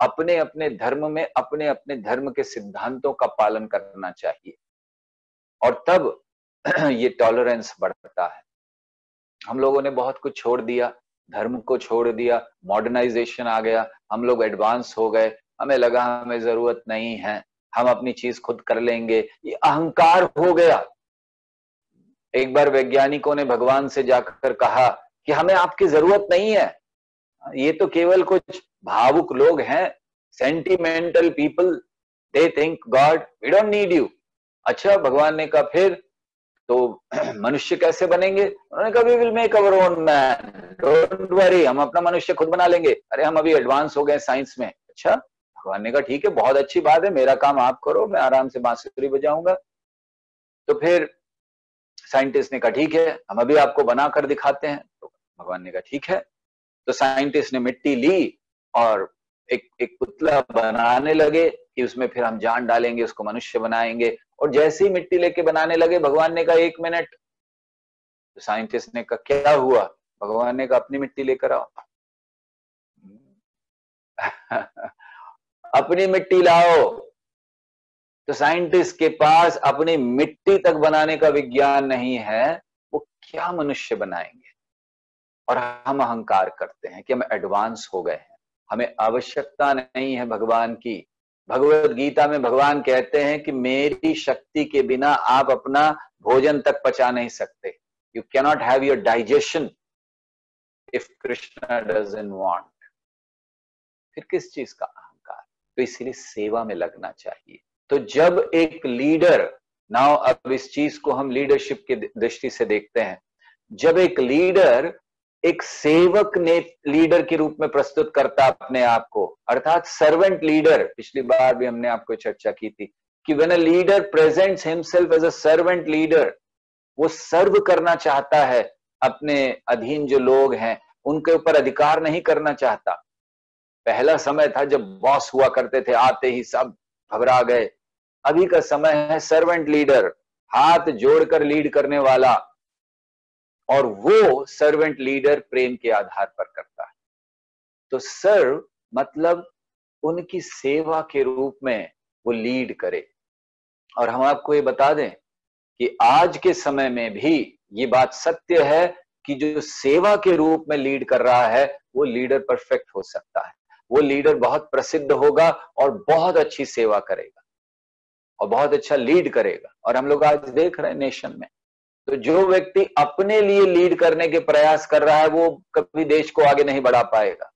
अपने अपने धर्म में अपने अपने धर्म के सिद्धांतों का पालन करना चाहिए, और तब ये टॉलरेंस बढ़ता है। हम लोगों ने बहुत कुछ छोड़ दिया, धर्म को छोड़ दिया, मॉडर्नाइजेशन आ गया, हम लोग एडवांस हो गए, हमें लगा हमें जरूरत नहीं है, हम अपनी चीज खुद कर लेंगे, ये अहंकार हो गया। एक बार वैज्ञानिकों ने भगवान से जाकर कहा कि हमें आपकी जरूरत नहीं है, ये तो केवल कुछ भावुक लोग हैं, sentimental people, they think God, we don't need you. अच्छा, भगवान ने कहा फिर तो मनुष्य कैसे बनेंगे? उन्होंने कहा we will make our own man, don't worry, हम अपना मनुष्य खुद बना लेंगे। अरे हम अभी एडवांस हो गए साइंस में। अच्छा, भगवान ने कहा ठीक है, बहुत अच्छी बात है, मेरा काम आप करो, मैं आराम से बांसुरी बजाऊंगा। तो फिर साइंटिस्ट ने कहा ठीक है, हम अभी आपको बना कर दिखाते हैं। तो भगवान ने कहा ठीक है। तो साइंटिस्ट ने मिट्टी ली और एक पुतला बनाने लगे कि उसमें फिर हम जान डालेंगे, उसको मनुष्य बनाएंगे। और जैसे ही मिट्टी लेके बनाने लगे, भगवान ने कहा 1 मिनट। तो साइंटिस्ट ने कहा क्या हुआ? भगवान ने कहा अपनी मिट्टी लेकर आओ। अपनी मिट्टी लाओ। तो साइंटिस्ट के पास अपनी मिट्टी तक बनाने का विज्ञान नहीं है, वो क्या मनुष्य बनाएंगे? और हम अहंकार करते हैं कि हम एडवांस हो गए हैं, हमें आवश्यकता नहीं है भगवान की। भगवत गीता में भगवान कहते हैं कि मेरी शक्ति के बिना आप अपना भोजन तक पचा नहीं सकते। You cannot have your digestion if Krishna doesn't want. फिर किस चीज का अहंकार? तो इसलिए सेवा में लगना चाहिए। तो जब एक लीडर, नाउ अब इस चीज को हम लीडरशिप की दृष्टि से देखते हैं, जब एक लीडर एक सेवक ने लीडर के रूप में प्रस्तुत करता अपने आप को, अर्थात सर्वेंट लीडर, पिछली बार भी हमने आपको चर्चा की थी कि when a leader presents himself as a servant leader, वो सर्व करना चाहता है, अपने अधीन जो लोग हैं उनके ऊपर अधिकार नहीं करना चाहता। पहला समय था जब बॉस हुआ करते थे, आते ही सब घबरा गए। अभी का समय है सर्वेंट लीडर, हाथ जोड़कर लीड करने वाला, और वो सर्वेंट लीडर प्रेम के आधार पर करता है। तो सर्व मतलब उनकी सेवा के रूप में वो लीड करे। और हम आपको ये बता दें कि आज के समय में भी ये बात सत्य है कि जो सेवा के रूप में लीड कर रहा है वो लीडर परफेक्ट हो सकता है, वो लीडर बहुत प्रसिद्ध होगा और बहुत अच्छी सेवा करेगा और बहुत अच्छा लीड करेगा। और हम लोग आज देख रहे हैं नेशन में, तो जो व्यक्ति अपने लिए लीड करने के प्रयास कर रहा है वो कभी देश को आगे नहीं बढ़ा पाएगा।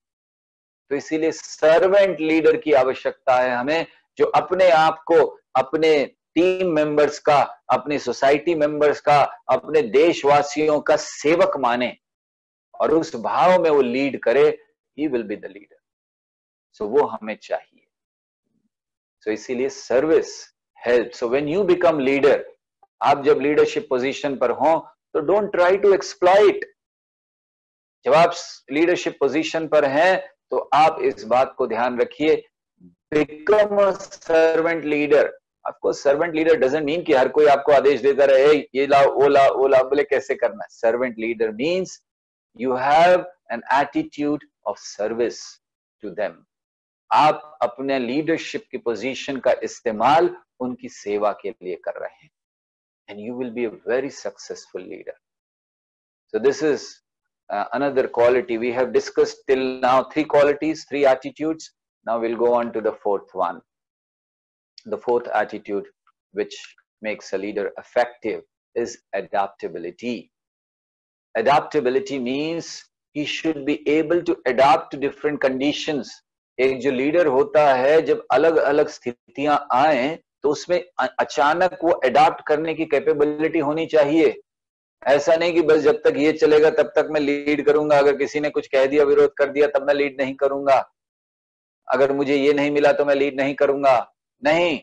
तो इसीलिए सर्वेंट लीडर की आवश्यकता है हमें, जो अपने आप को अपने टीम मेंबर्स का, अपनी सोसाइटी मेंबर्स का, अपने देशवासियों का सेवक माने और उस भाव में वो लीड करे। He will be the leader. So वो हमें चाहिए। सो इसीलिए service help. So when you become leader, आप जब लीडरशिप पोजीशन पर हो तो डोंट ट्राई टू एक्सप्लॉइट। जब आप लीडरशिप पोजीशन पर हैं तो आप इस बात को ध्यान रखिए, बिकम अ सर्वेंट लीडर। आपको सर्वेंट लीडर डजंट मीन कि हर कोई आपको आदेश देता रहे, ये लाओ वो लाओ वो लाओ, बोले कैसे करना है। Servant leader means you have an attitude of service to them. आप अपने लीडरशिप की पोजीशन का इस्तेमाल उनकी सेवा के लिए कर रहे हैं, and you will be a very successful leader. So this is another quality. We have discussed till now 3 qualities, 3 attitudes. Now we'll go on to the 4th one. The 4th attitude which makes a leader effective is adaptability. Adaptability means he should be able to adapt to different conditions. एक जो leader होता है, जब अलग अलग स्थितियां आए तो उसमें अचानक वो अडॉप्ट करने की कैपेबिलिटी होनी चाहिए। ऐसा नहीं कि बस जब तक ये चलेगा तब तक मैं लीड करूंगा, अगर किसी ने कुछ कह दिया, विरोध कर दिया, तब मैं लीड नहीं करूंगा, अगर मुझे ये नहीं मिला तो मैं लीड नहीं करूंगा। नहीं,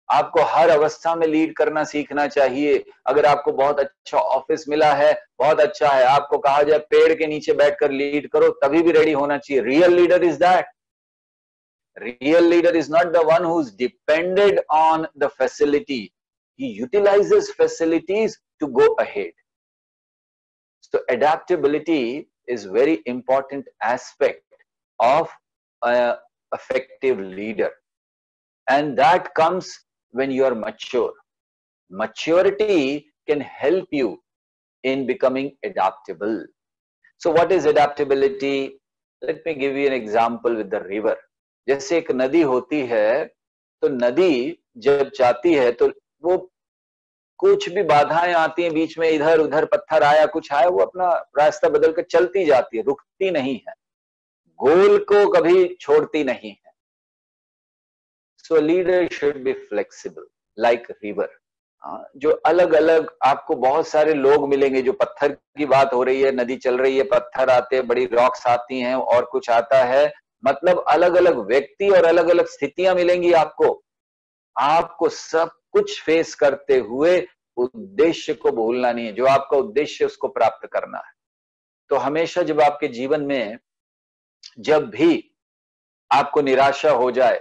आपको हर अवस्था में लीड करना सीखना चाहिए। अगर आपको बहुत अच्छा ऑफिस मिला है, बहुत अच्छा है, आपको कहा जाए पेड़ के नीचे बैठकर लीड करो, तभी भी रेडी होना चाहिए। Real leader is that. Real leader is not the one who's depended on the facility. He utilizes facilities to go ahead. So adaptability is very important aspect of an effective leader. And that comes when you are mature. Maturity can help you in becoming adaptable. So what is adaptability? Let me give you an example with the river. जैसे एक नदी होती है, तो नदी जब जाती है तो वो कुछ भी बाधाएं आती हैं बीच में, इधर उधर पत्थर आया, कुछ आया, वो अपना रास्ता बदल कर चलती जाती है, रुकती नहीं है, गोल को कभी छोड़ती नहीं है। So leader should be flexible like river. जो अलग अलग आपको बहुत सारे लोग मिलेंगे, जो पत्थर की बात हो रही है, नदी चल रही है, पत्थर आते हैं, बड़ी रॉक्स आती हैं और कुछ आता है, मतलब अलग अलग व्यक्ति और अलग अलग स्थितियां मिलेंगी आपको। आपको सब कुछ फेस करते हुए उद्देश्य को भूलना नहीं है। जो आपका उद्देश्य उसको प्राप्त करना है। तो हमेशा जब आपके जीवन में जब भी आपको निराशा हो जाए,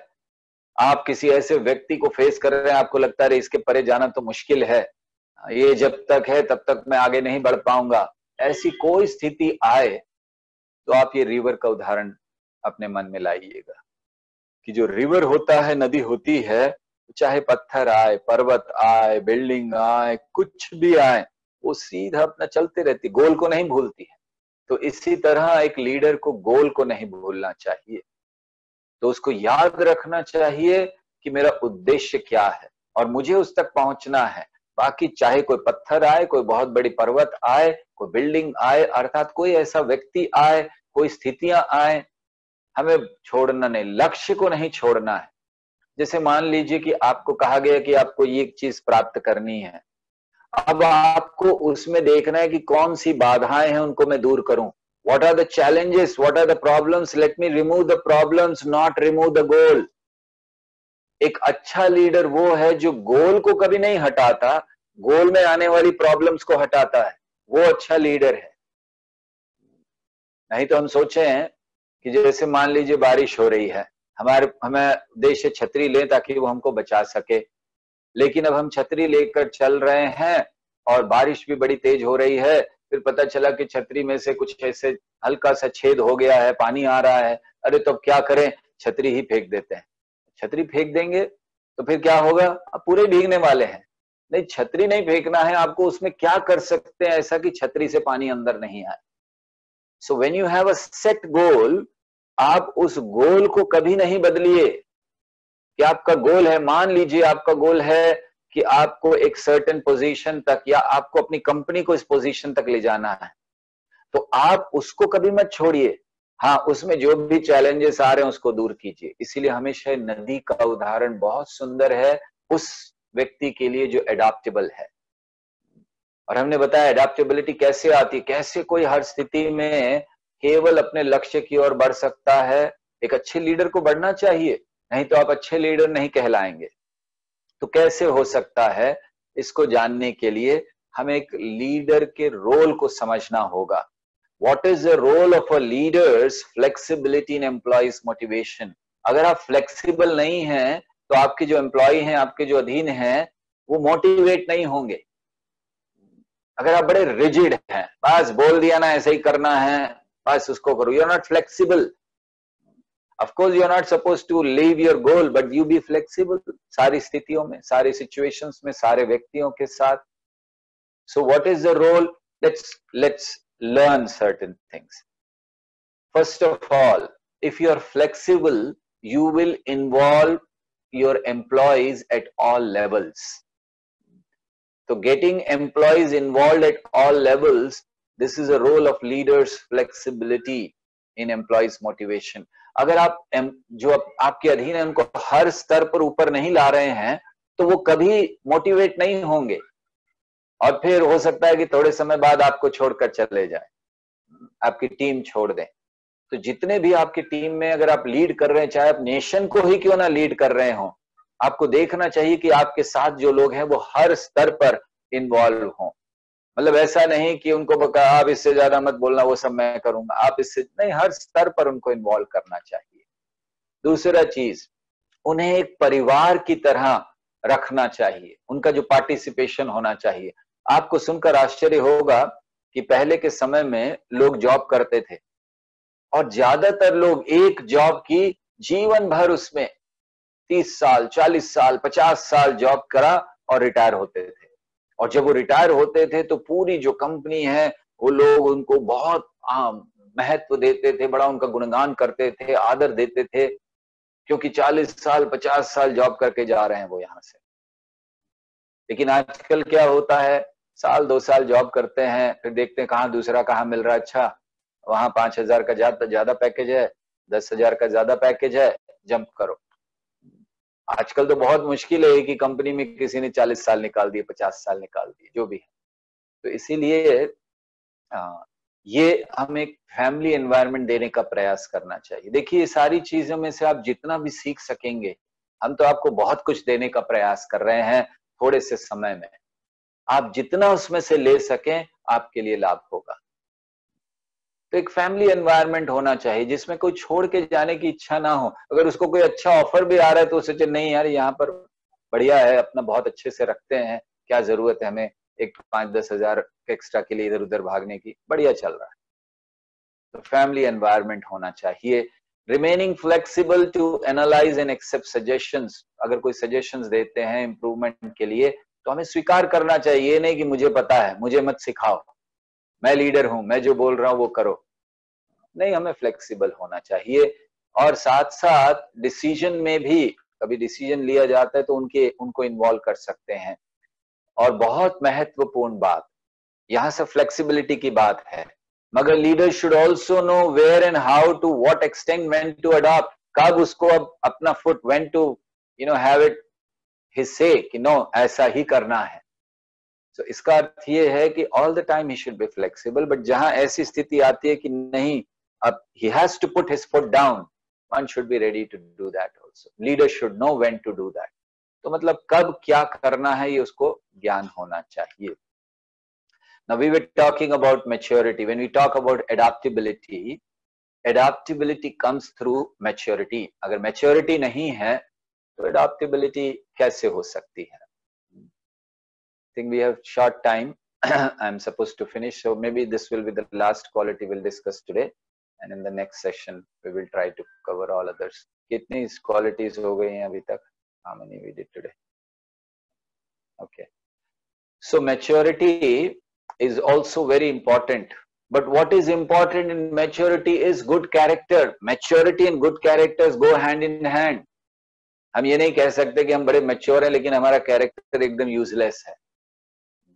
आप किसी ऐसे व्यक्ति को फेस कर रहे हैं, आपको लगता है इसके परे जाना तो मुश्किल है, ये जब तक है तब तक मैं आगे नहीं बढ़ पाऊंगा, ऐसी कोई स्थिति आए तो आप ये रिवर का उदाहरण अपने मन में लाइएगा कि जो रिवर होता है, नदी होती है, चाहे पत्थर आए, पर्वत आए, बिल्डिंग आए, कुछ भी आए, वो सीधा अपना चलते रहती, गोल को नहीं भूलती है। तो इसी तरह एक लीडर को गोल को नहीं भूलना चाहिए, तो उसको याद रखना चाहिए कि मेरा उद्देश्य क्या है और मुझे उस तक पहुंचना है। बाकी चाहे कोई पत्थर आए, कोई बहुत बड़ी पर्वत आए, कोई बिल्डिंग आए, अर्थात कोई ऐसा व्यक्ति आए, कोई स्थितियां आए, हमें छोड़ना नहीं, लक्ष्य को नहीं छोड़ना है। जैसे मान लीजिए कि आपको कहा गया कि आपको ये चीज प्राप्त करनी है, अब आपको उसमें देखना है कि कौन सी बाधाएं हैं, उनको मैं दूर करूं। What are the challenges? What are the problems? Let me remove the problems, not remove the goal. एक अच्छा लीडर वो है जो गोल को कभी नहीं हटाता, गोल में आने वाली प्रॉब्लम्स को हटाता है, वो अच्छा लीडर है। नहीं तो हम सोचे हैं कि जैसे मान लीजिए बारिश हो रही है, हमें उद्देश्य से छतरी लें ताकि वो हमको बचा सके, लेकिन अब हम छतरी लेकर चल रहे हैं और बारिश भी बड़ी तेज हो रही है, फिर पता चला कि छतरी में से कुछ ऐसे हल्का सा छेद हो गया है, पानी आ रहा है, अरे तो अब क्या करें, छतरी ही फेंक देते हैं। छतरी फेंक देंगे तो फिर क्या होगा, अब पूरे भीगने वाले हैं। नहीं, छतरी नहीं फेंकना है आपको, उसमें क्या कर सकते हैं ऐसा कि छतरी से पानी अंदर नहीं आए। सो when you have a set goal, आप उस गोल को कभी नहीं बदलिए कि आपका गोल है, मान लीजिए आपका गोल है कि आपको एक सर्टेन पोजीशन तक या आपको अपनी कंपनी को इस पोजीशन तक ले जाना है, तो आप उसको कभी मत छोड़िए। हाँ, उसमें जो भी चैलेंजेस आ रहे हैं उसको दूर कीजिए। इसीलिए हमेशा नदी का उदाहरण बहुत सुंदर है उस व्यक्ति के लिए जो एडाप्टेबल है। और हमने बताया एडाप्टेबिलिटी कैसे आती, कैसे कोई हर स्थिति में केवल अपने लक्ष्य की ओर बढ़ सकता है। एक अच्छे लीडर को बढ़ना चाहिए, नहीं तो आप अच्छे लीडर नहीं कहलाएंगे। तो कैसे हो सकता है, इसको जानने के लिए हमें एक लीडर के रोल को समझना होगा। What is the role of a leader's flexibility in employees motivation? अगर आप फ्लेक्सिबल नहीं हैं तो आपके जो एम्प्लॉय हैं, आपके जो अधीन हैं, वो मोटिवेट नहीं होंगे। अगर आप बड़े रिजिड हैं, बस बोल दिया ना ऐसे ही करना है, बस उसको करो, you are not flexible. Of course, you are not supposed to leave your goal, but you be flexible. सारी स्थितियों में, सारी situations में, सारे व्यक्तियों के साथ। So what is the role? Let's learn certain things. First of all, if you are flexible, you will involve your employees at all levels. So getting employees involved at all levels, this is a role of leaders' flexibility in employees' motivation. अगर आप जो आपके अधीन है उनको हर स्तर पर ऊपर नहीं ला रहे हैं तो वो कभी मोटिवेट नहीं होंगे और फिर हो सकता है कि थोड़े समय बाद आपको छोड़कर चले जाए, आपकी टीम छोड़ दें। तो जितने भी आपकी टीम में अगर आप लीड कर रहे हैं, चाहे आप नेशन को ही क्यों ना लीड कर रहे हो, आपको देखना चाहिए कि आपके साथ जो लोग हैं वो हर स्तर पर इन्वॉल्व हों। मतलब ऐसा नहीं कि उनको बता आप इससे ज्यादा मत बोलना, वो सब मैं करूंगा, आप इससे नहीं, हर स्तर पर उनको इन्वॉल्व करना चाहिए। दूसरा चीज, उन्हें एक परिवार की तरह रखना चाहिए, उनका जो पार्टिसिपेशन होना चाहिए। आपको सुनकर आश्चर्य होगा कि पहले के समय में लोग जॉब करते थे और ज्यादातर लोग एक जॉब की जीवन भर उसमें 30 साल, 40 साल, 50 साल जॉब करा और रिटायर होते थे। और जब वो रिटायर होते थे तो पूरी जो कंपनी है वो लोग उनको बहुत महत्व देते थे, बड़ा उनका गुणगान करते थे, आदर देते थे, क्योंकि 40 साल 50 साल जॉब करके जा रहे हैं वो यहां से। लेकिन आजकल क्या होता है, साल 2 साल जॉब करते हैं, फिर देखते हैं कहाँ दूसरा कहाँ मिल रहा है, अच्छा वहां 5,000 का ज्यादा पैकेज है, 10,000 का ज्यादा पैकेज है, जंप करो। आजकल तो बहुत मुश्किल है कि कंपनी में किसी ने 40 साल निकाल दिए, 50 साल निकाल दिए, जो भी है। तो इसीलिए ये हमें एक फैमिली एनवायरनमेंट देने का प्रयास करना चाहिए। देखिए, सारी चीजों में से आप जितना भी सीख सकेंगे, हम तो आपको बहुत कुछ देने का प्रयास कर रहे हैं थोड़े से समय में, आप जितना उसमें से ले सकें आपके लिए लाभ होगा। तो एक फैमिली एनवायरनमेंट होना चाहिए जिसमें कोई छोड़ के जाने की इच्छा ना हो। अगर उसको कोई अच्छा ऑफर भी आ रहा है तो उसे नहीं यार यहाँ पर बढ़िया है, अपना बहुत अच्छे से रखते हैं, क्या जरूरत है हमें एक 5-10 हजार एक्स्ट्रा के लिए इधर उधर भागने की, बढ़िया चल रहा है। तो फैमिली एनवायरनमेंट होना चाहिए। Remaining flexible to analyse and accept suggestions, अगर कोई सजेशंस देते हैं इम्प्रूवमेंट के लिए तो हमें स्वीकार करना चाहिए। ये नहीं कि मुझे पता है, मुझे मत सिखाओ, मैं लीडर हूं, मैं जो बोल रहा हूं वो करो। नहीं, हमें फ्लेक्सिबल होना चाहिए। और साथ साथ डिसीजन में भी कभी डिसीजन लिया जाता है तो उनको इन्वॉल्व कर सकते हैं। और बहुत महत्वपूर्ण बात, यहां से फ्लेक्सिबिलिटी की बात है, मगर leader should also know where and how to what extent when to adopt, कब उसको अब अपना foot when to have it his say कि नो ऐसा ही करना है। तो इसका अर्थ ये है कि all the time he should be flexible, but जहां ऐसी स्थिति आती है कि नहीं, अब he has to put his foot down, one should be ready to do that also. Leader should know when to do that. तो मतलब कब क्या करना है ये उसको ज्ञान होना चाहिए। Now we were talking about maturity. When we talk about adaptability, adaptability comes through maturity. अगर maturity नहीं है तो adaptability कैसे हो सकती है? I think we have short time. I'm supposed to finish, so maybe this will be the last quality we'll discuss today. And in the next session, we will try to cover all others. कितनी qualities हो गई हैं अभी तक? How many we did today? Okay. So maturity is also very important. But what is important in maturity is good character. Maturity and good characters go hand in hand. हम ये नहीं कह सकते कि हम बड़े mature हैं लेकिन हमारा character एकदम useless है.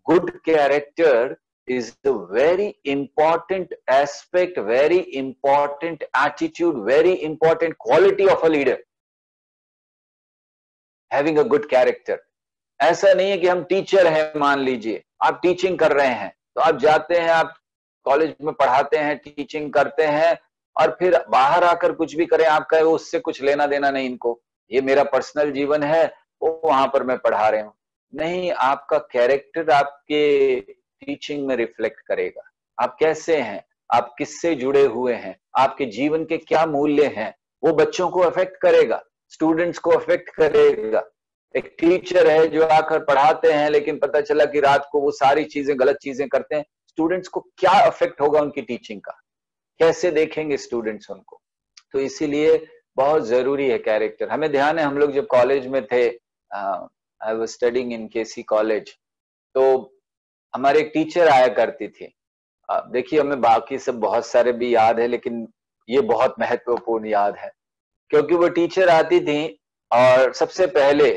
Good character is a very important aspect, very important attitude, very important quality of a leader. Having a good character. ऐसा नहीं है कि हम टीचर हैं, मान लीजिए आप टीचिंग कर रहे हैं तो आप जाते हैं, आप कॉलेज में पढ़ाते हैं, टीचिंग करते हैं और फिर बाहर आकर कुछ भी करें आप कहे उससे कुछ लेना देना नहीं इनको, ये मेरा पर्सनल जीवन है, वो वहां पर मैं पढ़ा रहे हूं। नहीं, आपका कैरेक्टर आपके टीचिंग में रिफ्लेक्ट करेगा। आप कैसे हैं, आप किससे जुड़े हुए हैं, आपके जीवन के क्या मूल्य हैं, वो बच्चों को अफेक्ट करेगा, स्टूडेंट्स को अफेक्ट करेगा। एक टीचर है जो आकर पढ़ाते हैं लेकिन पता चला कि रात को वो सारी चीजें गलत चीजें करते हैं, स्टूडेंट्स को क्या अफेक्ट होगा उनकी टीचिंग का, कैसे देखेंगे स्टूडेंट्स उनको। तो इसीलिए बहुत जरूरी है कैरेक्टर। हमें ध्यान है हम लोग जब कॉलेज में थे, I was studying in KC college, तो हमारे एक टीचर आया करती थी। देखिए हमें बाकी सब बहुत सारे भी याद है लेकिन ये बहुत महत्वपूर्ण याद है, क्योंकि वो टीचर आती थी और सबसे पहले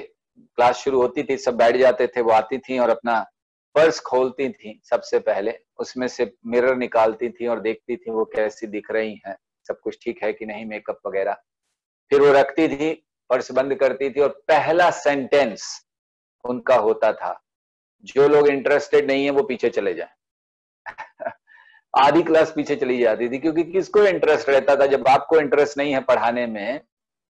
क्लास शुरू होती थी, सब बैठ जाते थे, वो आती थी और अपना पर्स खोलती थी सबसे पहले, उसमें से मिरर निकालती थी और देखती थी वो कैसी दिख रही हैं, सब कुछ ठीक है कि नहीं, मेकअप वगैरह। फिर वो रखती थी, पर्स बंद करती थी और पहला सेंटेंस उनका होता था, जो लोग इंटरेस्टेड नहीं है वो पीछे चले जाएं। आधी क्लास पीछे चली जाती थी, क्योंकि किसको इंटरेस्ट रहता था, जब आपको इंटरेस्ट नहीं है पढ़ाने में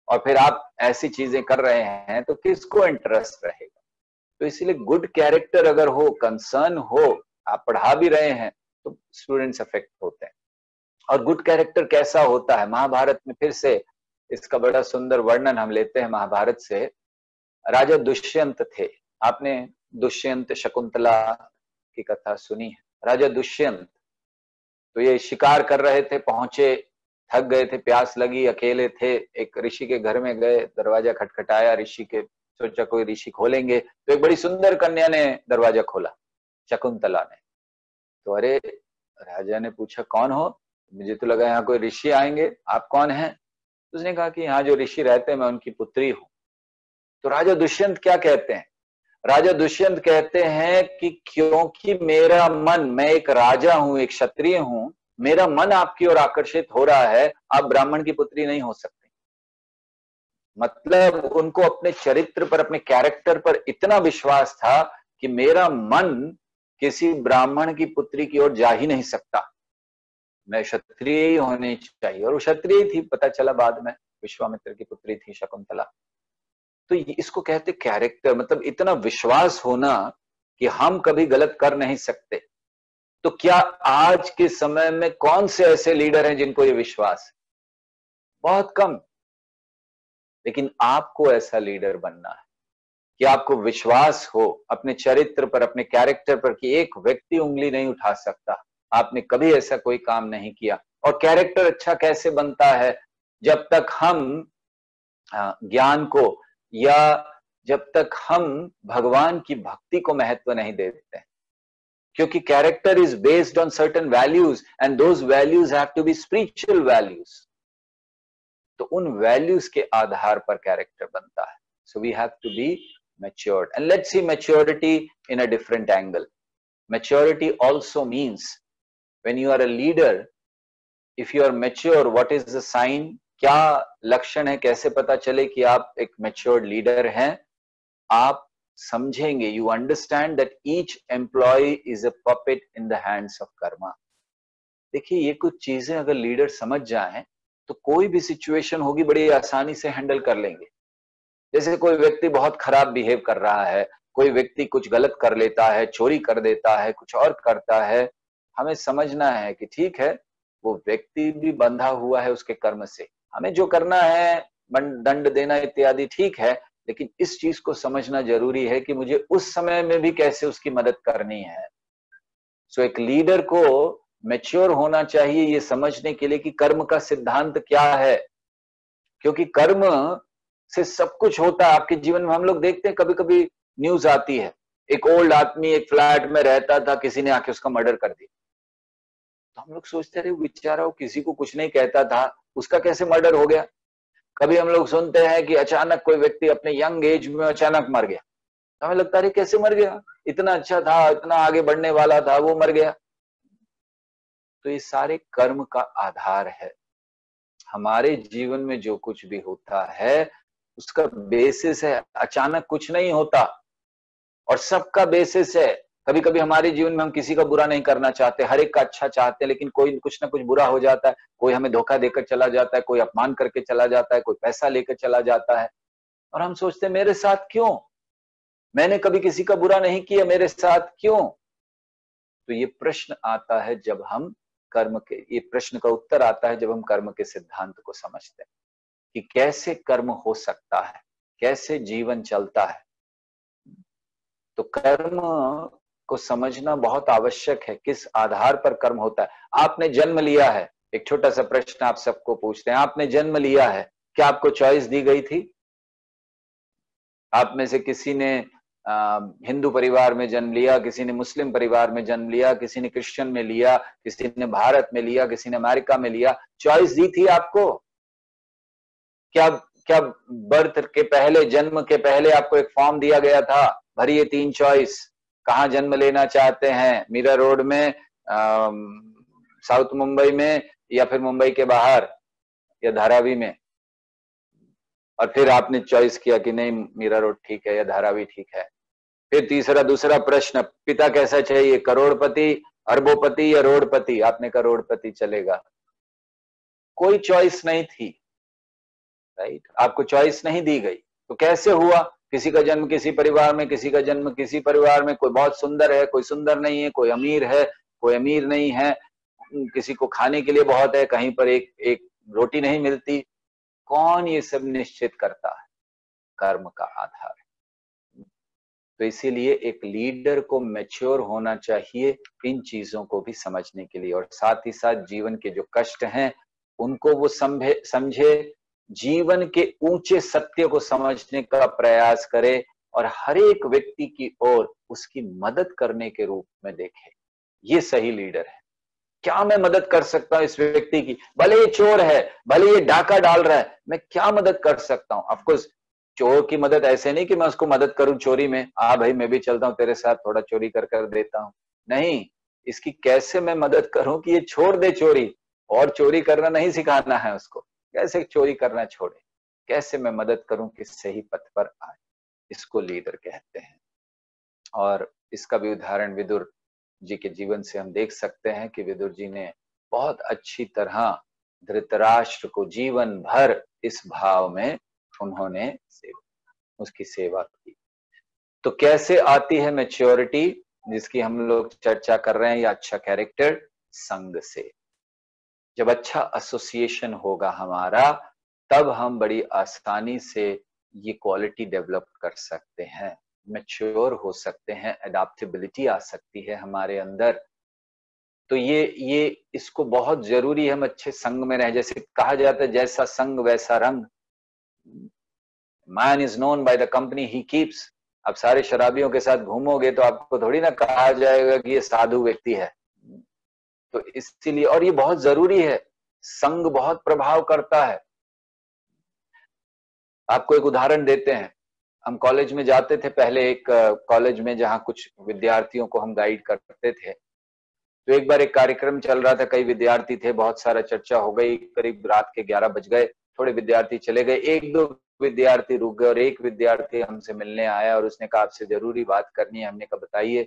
और फिर आप ऐसी चीजें कर रहे हैं तो किसको इंटरेस्ट रहेगा। तो इसीलिए गुड कैरेक्टर अगर हो, कंसर्न हो, आप पढ़ा भी रहे हैं तो स्टूडेंट्स अफेक्ट होते हैं। और गुड कैरेक्टर कैसा होता है, महाभारत में फिर से इसका बड़ा सुंदर वर्णन हम लेते हैं महाभारत से। राजा दुष्यंत थे, आपने दुष्यंत शकुंतला की कथा सुनी है। राजा दुष्यंत तो ये शिकार कर रहे थे, पहुंचे, थक गए थे, प्यास लगी, अकेले थे, एक ऋषि के घर में गए, दरवाजा खटखटाया, ऋषि के सोचा कोई ऋषि खोलेंगे, तो एक बड़ी सुंदर कन्या ने दरवाजा खोला, शकुंतला ने। तो अरे राजा ने पूछा कौन हो, मुझे तो लगा यहाँ कोई ऋषि आएंगे, आप कौन हैं? उसने कहा कि यहाँ जो ऋषि रहते हैं मैं उनकी पुत्री हूं। तो राजा दुष्यंत क्या कहते हैं? राजा दुष्यंत कहते हैं कि क्योंकि मेरा मन, मैं एक राजा हूं, एक क्षत्रिय हूं, मेरा मन आपकी ओर आकर्षित हो रहा है, आप ब्राह्मण की पुत्री नहीं हो सकते। मतलब उनको अपने चरित्र पर, अपने कैरेक्टर पर इतना विश्वास था कि मेरा मन किसी ब्राह्मण की पुत्री की ओर जा ही नहीं सकता, मैं क्षत्रिय ही होनी चाहिए। और वो क्षत्रिय थी, पता चला बाद में, विश्वामित्र की पुत्री थी शकुंतला। तो इसको कहते कैरेक्टर, मतलब इतना विश्वास होना कि हम कभी गलत कर नहीं सकते, तो क्या आज के समय में कौन से ऐसे लीडर हैं जिनको ये विश्वास है? बहुत कम। लेकिन आपको ऐसा लीडर बनना है कि आपको विश्वास हो अपने चरित्र पर, अपने कैरेक्टर पर, कि एक व्यक्ति उंगली नहीं उठा सकता, आपने कभी ऐसा कोई काम नहीं किया। और कैरेक्टर अच्छा कैसे बनता है? जब तक हम ज्ञान को, या जब तक हम भगवान की भक्ति को महत्व नहीं देते, क्योंकि character is based on certain values and those values have to be spiritual values. तो उन वैल्यूज के आधार पर कैरेक्टर बनता है। So we have to be matured, and let's see maturity in a different angle. Maturity also means when you are a leader, if you are mature, what is the sign? क्या लक्षण है, कैसे पता चले कि आप एक matured leader हैं? आप समझेंगे, you understand that each employee is a puppet in the hands of karma. देखिए, ये कुछ चीजें अगर लीडर समझ जाएं तो कोई भी सिचुएशन होगी बड़ी आसानी से हैंडल कर लेंगे। जैसे कोई व्यक्ति बहुत खराब बिहेव कर रहा है, कोई व्यक्ति कुछ गलत कर लेता है, चोरी कर देता है, कुछ और करता है, हमें समझना है कि ठीक है, वो व्यक्ति भी बंधा हुआ है उसके कर्म से, हमें जो करना है दंड देना इत्यादि ठीक है, लेकिन इस चीज को समझना जरूरी है कि मुझे उस समय में भी कैसे उसकी मदद करनी है। सो एक लीडर को मैच्योर होना चाहिए ये समझने के लिए कि कर्म का सिद्धांत क्या है, क्योंकि कर्म से सब कुछ होता है आपके जीवन में। हम लोग देखते हैं, कभी कभी न्यूज आती है, एक ओल्ड आदमी एक फ्लैट में रहता था, किसी ने आके उसका मर्डर कर दिया। तो हम लोग सोचते रहे, बेचारा वो किसी को कुछ नहीं कहता था, उसका कैसे मर्डर हो गया। कभी हम लोग सुनते हैं कि अचानक कोई व्यक्ति अपने यंग एज में अचानक मर गया, तो हमें लगता है कैसे मर गया, इतना अच्छा था, इतना आगे बढ़ने वाला था, वो मर गया। तो ये सारे कर्म का आधार है। हमारे जीवन में जो कुछ भी होता है उसका बेसिस है, अचानक कुछ नहीं होता, और सबका बेसिस है। कभी कभी हमारे जीवन में हम किसी का बुरा नहीं करना चाहते, हर एक का अच्छा चाहते हैं, लेकिन कोई कुछ ना कुछ बुरा हो जाता है, कोई हमें धोखा देकर चला जाता है, कोई अपमान करके चला जाता है, कोई पैसा लेकर चला जाता है, और हम सोचते हैं मेरे साथ क्यों, मैंने कभी किसी का बुरा नहीं किया, मेरे साथ क्यों। तो ये प्रश्न आता है जब हम कर्म के, ये प्रश्न का उत्तर आता है जब हम कर्म के सिद्धांत को समझते हैं कि कैसे कर्म हो सकता है, कैसे जीवन चलता है। तो कर्म को समझना बहुत आवश्यक है, किस आधार पर कर्म होता है। आपने जन्म लिया है, एक छोटा सा प्रश्न आप सबको पूछते हैं, आपने जन्म लिया है, क्या आपको चॉइस दी गई थी? आप में से किसी ने हिंदू परिवार में जन्म लिया, किसी ने मुस्लिम परिवार में जन्म लिया, किसी ने क्रिश्चियन में लिया, किसी ने भारत में लिया, किसी ने अमेरिका में लिया, चॉइस दी थी आपको? क्या बर्थ के पहले, जन्म के पहले आपको एक फॉर्म दिया गया था, भरिए 3 चॉइस, कहाँ जन्म लेना चाहते हैं, मीरा रोड में, साउथ मुंबई में, या फिर मुंबई के बाहर, या धारावी में? और फिर आपने चॉइस किया कि नहीं, मीरा रोड ठीक है या धारावी ठीक है। फिर दूसरा प्रश्न, पिता कैसा चाहिए, करोड़पति, अरबोपति या रोडपति? आपने करोड़पति चलेगा। कोई चॉइस नहीं थी, राइट? आपको चॉइस नहीं दी गई, तो कैसे हुआ? किसी का जन्म किसी परिवार में, किसी का जन्म किसी परिवार में, कोई बहुत सुंदर है, कोई सुंदर नहीं है, कोई अमीर है, कोई अमीर नहीं है, किसी को खाने के लिए बहुत है, कहीं पर एक रोटी नहीं मिलती। कौन ये सब निश्चित करता है? कर्म का आधार है। तो इसीलिए एक लीडर को मैच्योर होना चाहिए इन चीजों को भी समझने के लिए, और साथ ही साथ जीवन के जो कष्ट हैं उनको वो समझे, जीवन के ऊंचे सत्य को समझने का प्रयास करे, और हर एक व्यक्ति की ओर उसकी मदद करने के रूप में देखे। ये सही लीडर है। क्या मैं मदद कर सकता हूं इस व्यक्ति की? भले ये चोर है, भले ये डाका डाल रहा है, मैं क्या मदद कर सकता हूं? ऑफ कोर्स चोर की मदद ऐसे नहीं कि मैं उसको मदद करूं चोरी में, भाई मैं भी चलता हूं तेरे साथ, थोड़ा चोरी कर देता हूं। नहीं, इसकी कैसे मैं मदद करूं कि ये छोड़ दे चोरी, और चोरी करना नहीं सिखाना है उसको, कैसे चोरी करना छोड़े, कैसे मैं मदद करूं कि सही पथ पर आए। इसको लीडर कहते हैं। और इसका भी उदाहरण विदुर जी के जीवन से हम देख सकते हैं कि विदुर जी ने बहुत अच्छी तरह धृतराष्ट्र को जीवन भर इस भाव में उन्होंने उसकी सेवा की। तो कैसे आती है मैच्योरिटी? जिसकी हम लोग चर्चा कर रहे हैं, या अच्छा कैरेक्टर संग से। जब अच्छा एसोसिएशन होगा हमारा, तब हम बड़ी आसानी से ये क्वालिटी डेवलप कर सकते हैं, मैच्योर हो सकते हैं, एडाप्टेबिलिटी आ सकती है हमारे अंदर। तो ये इसको बहुत जरूरी है हम अच्छे संग में रहे। जैसे कहा जाता है, जैसा संग वैसा रंग, man is known by the company he keeps. अब सारे शराबियों के साथ घूमोगे तो आपको थोड़ी ना कहा जाएगा कि ये साधु व्यक्ति है। तो इसीलिए, और ये बहुत जरूरी है, संग बहुत प्रभाव करता है। आपको एक उदाहरण देते हैं। हम कॉलेज में जाते थे पहले, एक कॉलेज में जहाँ कुछ विद्यार्थियों को हम गाइड करते थे। तो एक बार एक कार्यक्रम चल रहा था, कई विद्यार्थी थे, बहुत सारा चर्चा हो गई, करीब रात के 11 बज गए, थोड़े विद्यार्थी चले गए, एक दो विद्यार्थी रुक गए और एक विद्यार्थी हमसे मिलने आया और उसने कहा आपसे जरूरी बात करनी है। हमने कहा बताइए,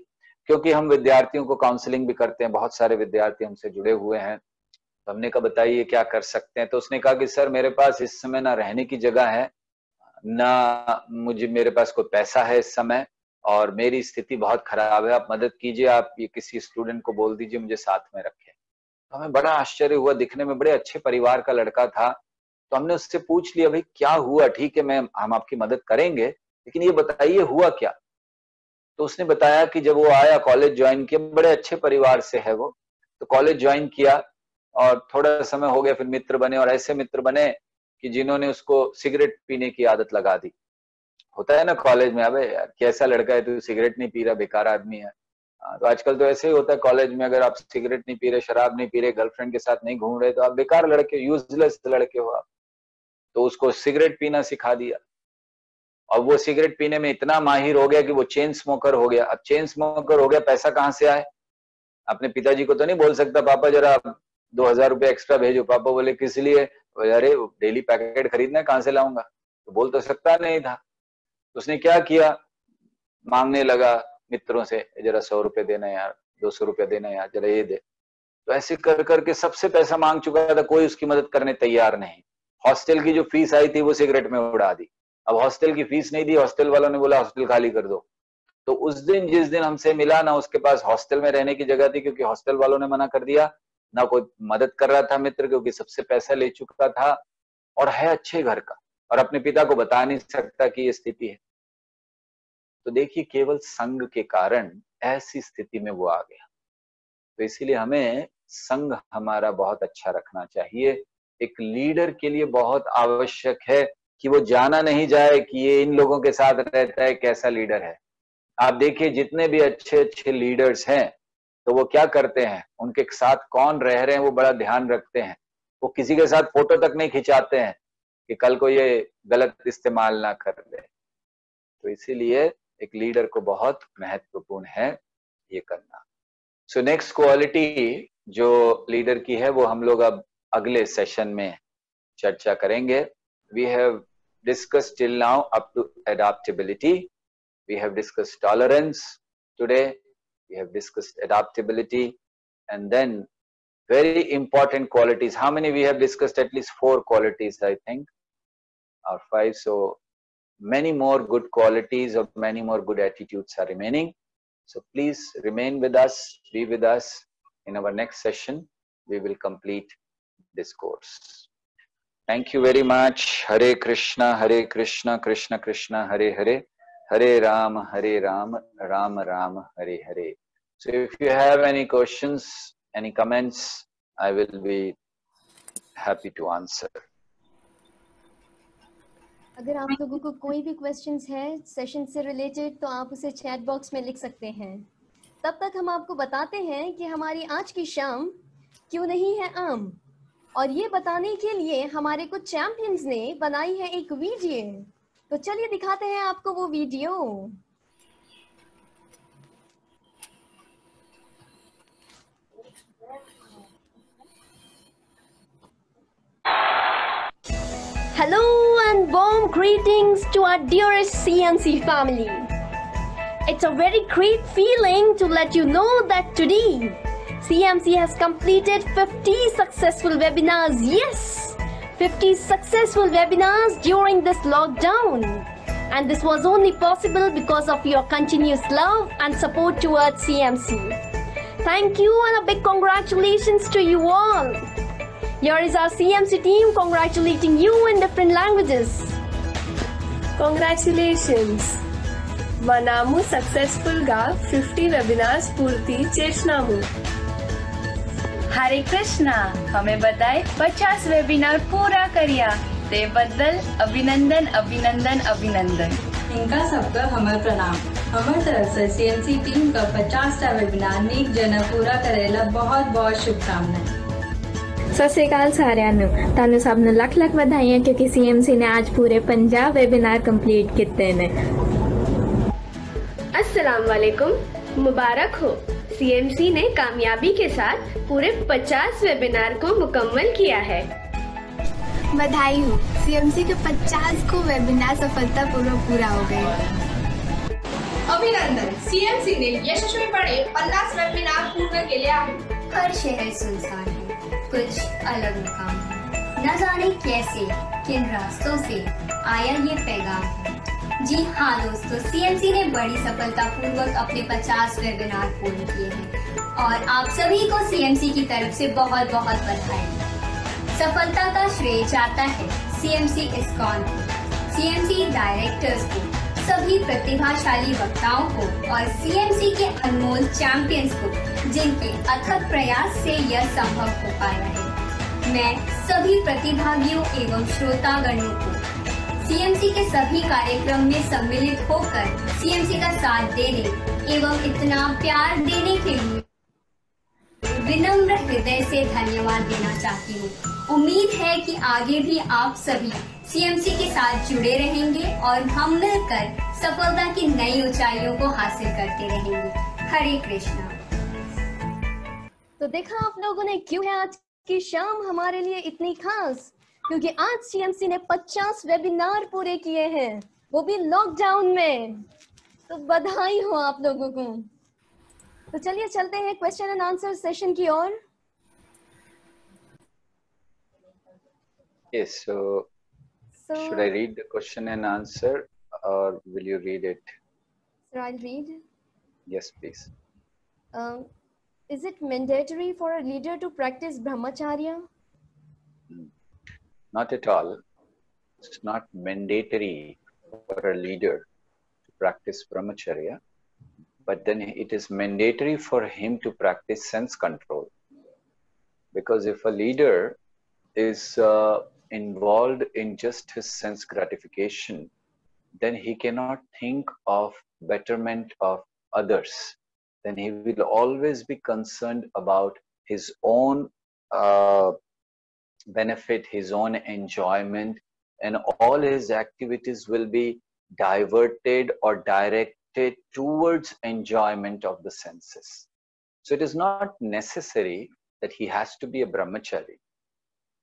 क्योंकि हम विद्यार्थियों को काउंसलिंग भी करते हैं, बहुत सारे विद्यार्थी हमसे जुड़े हुए हैं। तो हमने कहा बताइए क्या कर सकते हैं। तो उसने कहा कि सर मेरे पास इस समय ना रहने की जगह है, ना मेरे पास कोई पैसा है इस समय, और मेरी स्थिति बहुत खराब है, आप मदद कीजिए, आप ये किसी स्टूडेंट को बोल दीजिए मुझे साथ में रखे। तो हमें बड़ा आश्चर्य हुआ, दिखने में बड़े अच्छे परिवार का लड़का था। तो हमने उससे पूछ लिया भाई क्या हुआ, ठीक है हम आपकी मदद करेंगे, लेकिन ये बताइए हुआ क्या। तो उसने बताया कि जब वो आया, कॉलेज ज्वाइन किया, बड़े अच्छे परिवार से है वो, तो कॉलेज ज्वाइन किया और थोड़ा समय हो गया, फिर मित्र बने, और ऐसे मित्र बने कि जिन्होंने उसको सिगरेट पीने की आदत लगा दी। होता है ना कॉलेज में, अबे यार कैसा लड़का है तू, सिगरेट नहीं पी रहा, बेकार आदमी है। तो आजकल तो ऐसे ही होता है कॉलेज में, अगर आप सिगरेट नहीं पी रहे, शराब नहीं पी रहे, गर्लफ्रेंड के साथ नहीं घूम रहे, तो आप बेकार लड़के, यूजलेस लड़के हो आप। तो उसको सिगरेट पीना सिखा दिया, और वो सिगरेट पीने में इतना माहिर हो गया कि वो चेन स्मोकर हो गया। अब चेन स्मोकर हो गया, पैसा कहाँ से आए? अपने पिताजी को तो नहीं बोल सकता पापा जरा 2000 रुपये एक्स्ट्रा भेजो। पापा बोले किस लिए? अरे डेली पैकेट खरीदना है, कहाँ से लाऊंगा? तो बोल तो सकता नहीं था। तो उसने क्या किया, मांगने लगा मित्रों से, जरा 100 रुपये देना यार, 200 रुपये देना यार, जरा ये दे। तो ऐसे कर करके सबसे पैसा मांग चुका था, कोई उसकी मदद करने तैयार नहीं। हॉस्टल की जो फीस आई थी वो सिगरेट में उड़ा दी। अब हॉस्टल की फीस नहीं दी, हॉस्टल वालों ने बोला हॉस्टल खाली कर दो। तो उस दिन जिस दिन हमसे मिला ना, उसके पास हॉस्टल में रहने की जगह थी, क्योंकि हॉस्टल वालों ने मना कर दिया, ना कोई मदद कर रहा था मित्र, क्योंकि सबसे पैसा ले चुका था, और है अच्छे घर का, और अपने पिता को बता नहीं सकता कि ये स्थिति है। तो देखिए केवल संग के कारण ऐसी स्थिति में वो आ गया। तो इसीलिए हमें संग हमारा बहुत अच्छा रखना चाहिए। एक लीडर के लिए बहुत आवश्यक है कि वो जाना नहीं जाए कि ये इन लोगों के साथ रहता है, कैसा लीडर है। आप देखिए जितने भी अच्छे अच्छे लीडर्स हैं, तो वो क्या करते हैं, उनके साथ कौन रह रहे हैं वो बड़ा ध्यान रखते हैं। वो किसी के साथ फोटो तक नहीं खिंचाते हैं कि कल को ये गलत इस्तेमाल ना कर ले। तो इसीलिए एक लीडर को बहुत महत्वपूर्ण है ये करना। सो नेक्स्ट क्वालिटी जो लीडर की है वो हम लोग अब अगले सेशन में चर्चा करेंगे। We have discussed till now up to adaptability. We have discussed tolerance today. We have discussed adaptability, and then very important qualities. How many we have discussed? At least 4 qualities, I think, or 5. So many more good qualities or many more good attitudes are remaining. So please remain with us, be with us. In our next session, we will complete this course. Thank you very much. Hare Krishna, Krishna Krishna, Hare Hare, Hare Rama, Rama Rama, Hare Hare. So if you have any questions, any comments, I will be happy to answer. अगर आप लोगों को कोई भी questions है session से related, तो आप उसे चैट बॉक्स में लिख सकते हैं। तब तक हम आपको बताते हैं कि हमारी आज की शाम क्यों नहीं है आम, और ये बताने के लिए हमारे कुछ चैंपियंस ने बनाई है एक वीडियो। तो चलिए दिखाते हैं आपको वो video. Hello and warm greetings to our dearest CMC family. It's a very great feeling to let you know that today CMC has completed 50 successful webinars. Yes, 50 successful webinars during this lockdown. And this was only possible because of your continuous love and support towards CMC. Thank you and a big congratulations to you all. Here is our CMC team congratulating you in different languages. Congratulations. Manamu successful ga 50 webinars पूर्ति चेष्णामु. हरे कृष्णा, हमें बताए 50 webinar पूरा करिया ते बद्दल अभिनंदन अभिनंदन अभिनंदन. इनका सबका हमार प्रणाम. हमार तरफ से सीएमसी टीम का 50टा वेबिनार नीक जना पूरा करेला बहुत बहुत शुभकामनाएं. सत श्री अकाल सारियां तानू सब नू लख लख बधाइयां क्योंकि सीएमसी ने आज पूरे 50 वेबिनार कंप्लीट किते ने. अस्सलाम वालेकुम, मुबारक हो. सीएमसी ने कामयाबी के साथ पूरे 50 वेबिनार को मुकम्मल किया है. बधाई हो, सीएमसी के 50 को वेबिनार सफलतापूर्वक पूरा हो गए. अभिनंदन, सीएमसी ने यशस्वीपणे 50 वेबिनार पूर्ण केले आहेत. हर शहर सुनसान है, कुछ अलग मुकाम है. न जाने कैसे किन रास्तों से आया ये पैगाम है. जी हाँ दोस्तों, सीएमसी ने बड़ी सफलतापूर्वक अपने 50 वेबिनार पूर्ण किए हैं और आप सभी को सीएमसी की तरफ से बहुत बहुत बधाई. सफलता का श्रेय जाता है सीएमसी इस्कॉन को, सीएमसी डायरेक्टर्स को, सभी प्रतिभाशाली वक्ताओं को और सीएमसी के अनमोल चैंपियंस को जिनके अथक प्रयास से यह संभव हो पाया है. मैं सभी प्रतिभागियों एवं श्रोतागणों को सीएमसी के सभी कार्यक्रम में सम्मिलित होकर सीएमसी का साथ देने एवं इतना प्यार देने के लिए विनम्र हृदय से धन्यवाद देना चाहती हूँ. उम्मीद है कि आगे भी आप सभी सीएमसी के साथ जुड़े रहेंगे और हम मिलकर सफलता की नई ऊंचाइयों को हासिल करते रहेंगे. हरे कृष्णा. तो देखा आप लोगों ने क्यों है आज की शाम हमारे लिए इतनी खास, क्योंकि आज सीएमसी ने 50 वेबिनार पूरे किए हैं, वो भी लॉकडाउन में. तो बधाई हो आप लोगों को. तो चलिए चलते हैं क्वेश्चन एंड आंसर सेशन की ओर. Yes, so should I read the question and answer or will you read it? Sir, I'll read. Yes, please. Is it mandatory for a leader to practice brahmacharya? Not at all. It's not mandatory for a leader to practice brahmacharya, but then it is mandatory for him to practice sense control. Because if a leader is involved in just his sense gratification, then he cannot think of betterment of others. Then he will always be concerned about his own benefit, his own enjoyment, and all his activities will be diverted or directed towards enjoyment of the senses. So it is not necessary that he has to be a brahmachari,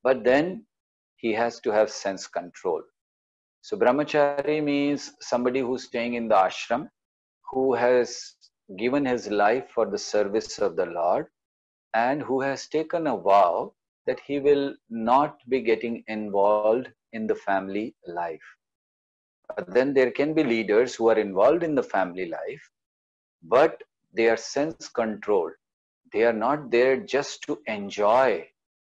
but then he has to have sense control. So brahmachari means somebody who's staying in the ashram, who has given his life for the service of the Lord, and who has taken a vow that he will not be getting involved in the family life. But then there can be leaders who are involved in the family life, but they are sense controlled. They are not there just to enjoy.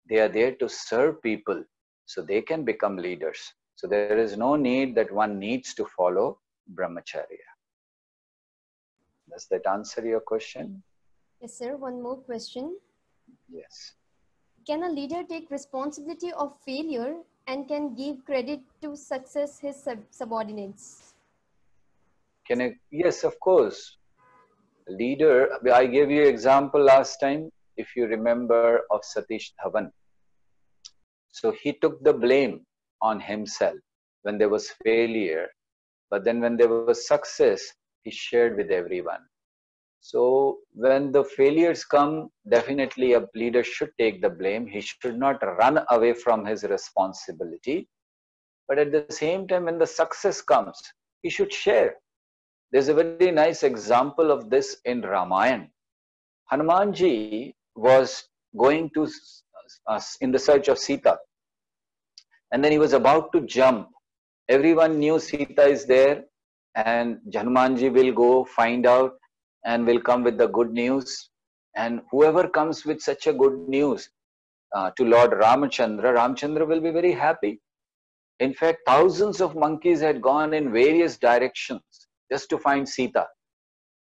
They are there to serve people. So they can become leaders. So there is no need that one needs to follow brahmacharya. Does that answer your question? Yes, sir. One more question. Yes. Can a leader take responsibility of failure and can give credit to success his subordinates? Can I? Yes, of course. Leader, I gave you example last time, if you remember, of Satish Dhawan. So he took the blame on himself when there was failure, but then when there was success, he shared with everyone. So when the failures come, definitely a leader should take the blame. He should not run away from his responsibility. But at the same time, when the success comes, he should share. There's a very nice example of this in Ramayana. Hanumanji was going to in the search of Sita, and then he was about to jump Everyone knew Sita is there, and Hanumanji will go find out and will come with the good news. And whoever comes with such a good news to Lord Ramchandra will be very happy. In fact, thousands of monkeys had gone in various directions just to find Sita.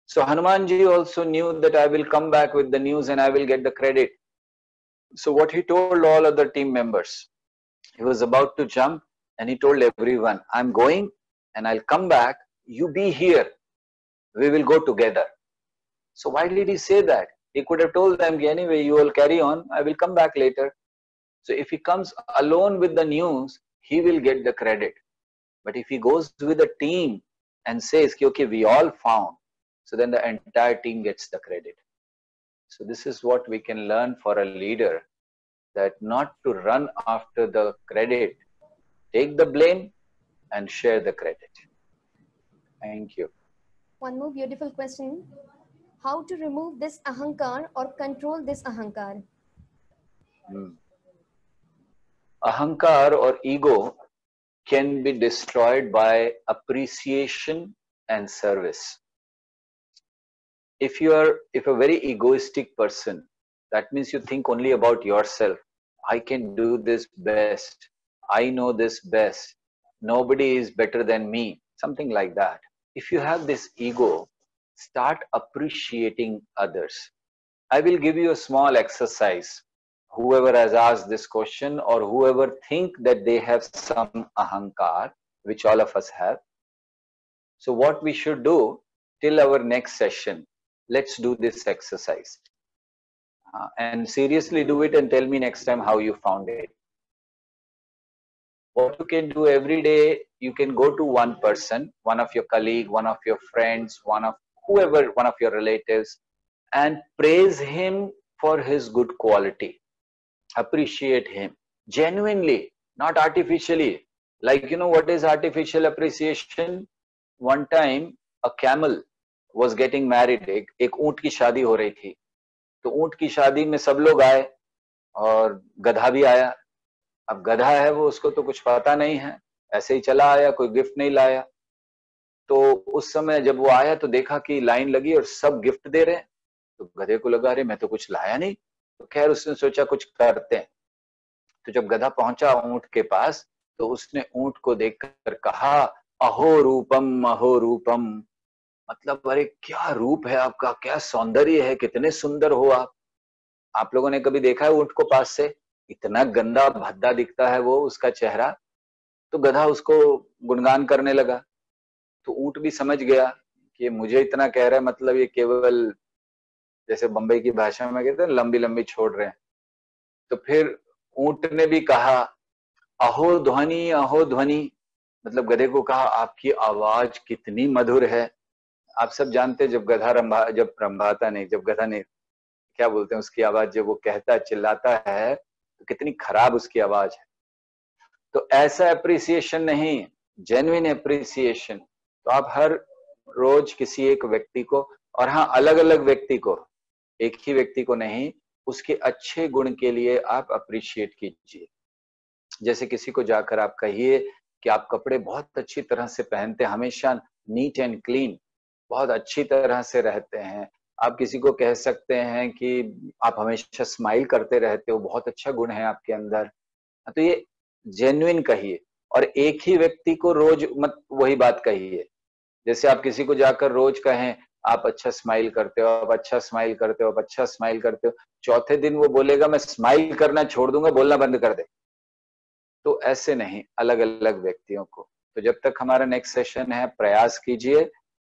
So Hanumanji also knew that I will come back with the news and I will get the credit. So what he told all other team members, he was about to jump and he told everyone, I'm going and I'll come back. You be here. We will go together. So why did he say that? He could have told them, anyway, you will carry on. I will come back later. So if he comes alone with the news, he will get the credit. But if he goes with a team and says, okay, we all found, so then the entire team gets the credit. So this is what we can learn for a leader, that not to run after the credit, take the blame and share the credit. Thank you. One more beautiful question. How to remove this ahankar or control this ahankar? Ahankar or ego can be destroyed by appreciation and service. If you're a very egoistic person, that means you think only about yourself. I can do this best. I know this best. Nobody is better than me. Something like that. If you have this ego, start appreciating others. I will give you a small exercise. Whoever has asked this question or whoever think that they have some ahankar, which all of us have. So what we should do till our next session, let's do this exercise. And seriously do it and tell me next time how you found it. What you can do every day, you can go to one person, one of your colleague, one of your friends, one of whoever, one of your relatives, and praise him for his good quality. Appreciate him genuinely, not artificially. Like, you know what is artificial appreciation? One time a camel was getting married. एक ऊंट की शादी हो रही थी. तो ऊंट की शादी में सब लोग आए और गधा भी आया. अब गधा है वो, उसको तो कुछ पता नहीं है, ऐसे ही चला आया, कोई गिफ्ट नहीं लाया. तो उस समय जब वो आया तो देखा कि लाइन लगी और सब गिफ्ट दे रहे हैं. तो गधे को लगा, अरे मैं तो कुछ लाया नहीं. तो खैर उसने सोचा कुछ करते हैं. तो जब गधा पहुंचा ऊंट के पास तो उसने ऊंट को देखकर कहा, अहो रूपम. मतलब अरे क्या रूप है आपका, क्या सौंदर्य है, कितने सुंदर हो आप. आप लोगों ने कभी देखा है ऊंट को पास से? इतना गंदा भद्दा दिखता है वो, उसका चेहरा. तो गधा उसको गुणगान करने लगा. तो ऊंट भी समझ गया कि ये मुझे इतना कह रहा है, मतलब ये केवल जैसे बंबई की भाषा में कहते हैं लंबी लंबी छोड़ रहे हैं. तो फिर ऊंट ने भी कहा, अहो ध्वनि. मतलब गधे को कहा, आपकी आवाज कितनी मधुर है. आप सब जानते हैं जब गधा जब गधा ने क्या बोलते हैं उसकी आवाज, जब वो कहता चिल्लाता है तो कितनी खराब उसकी आवाज है. तो ऐसा एप्रिसिएशन नहीं, जेन्युइन एप्रिसिएशन. तो आप हर रोज किसी एक व्यक्ति को, और हाँ अलग अलग व्यक्ति को, एक ही व्यक्ति को नहीं, उसके अच्छे गुण के लिए आप अप्रिशिएट कीजिए. जैसे किसी को जाकर आप कहिए कि आप कपड़े बहुत अच्छी तरह से पहनते हैं, हमेशा नीट एंड क्लीन, बहुत अच्छी तरह से रहते हैं. आप किसी को कह सकते हैं कि आप हमेशा स्माइल करते रहते हो, बहुत अच्छा गुण है आपके अंदर. तो ये जेन्युइन कहिए. और एक ही व्यक्ति को रोज मत वही बात कहिए. जैसे आप किसी को जाकर रोज कहें आप अच्छा स्माइल करते हो, आप अच्छा स्माइल करते हो, आप अच्छा स्माइल करते हो, चौथे दिन वो बोलेगा मैं स्माइल करना छोड़ दूंगा, बोलना बंद कर दे. तो ऐसे नहीं, अलग अलग व्यक्तियों को. तो जब तक हमारा नेक्स्ट सेशन है, प्रयास कीजिए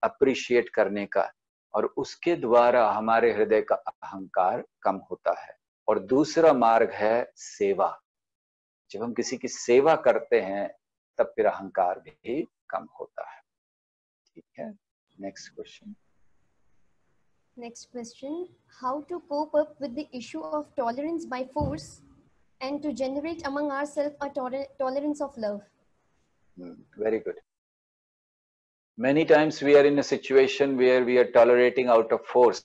अप्रिशिएट करने का, और उसके द्वारा हमारे हृदय का अहंकार कम होता है. और दूसरा मार्ग है सेवा. जब हम किसी की सेवा करते हैं तब फिर अहंकार भी कम होता है. ठीक है, next question. Next question, how to cope up with the issue of tolerance by force and to generate among ourselves a tolerance of love? Very good. Many times we are in a situation where we are tolerating out of force,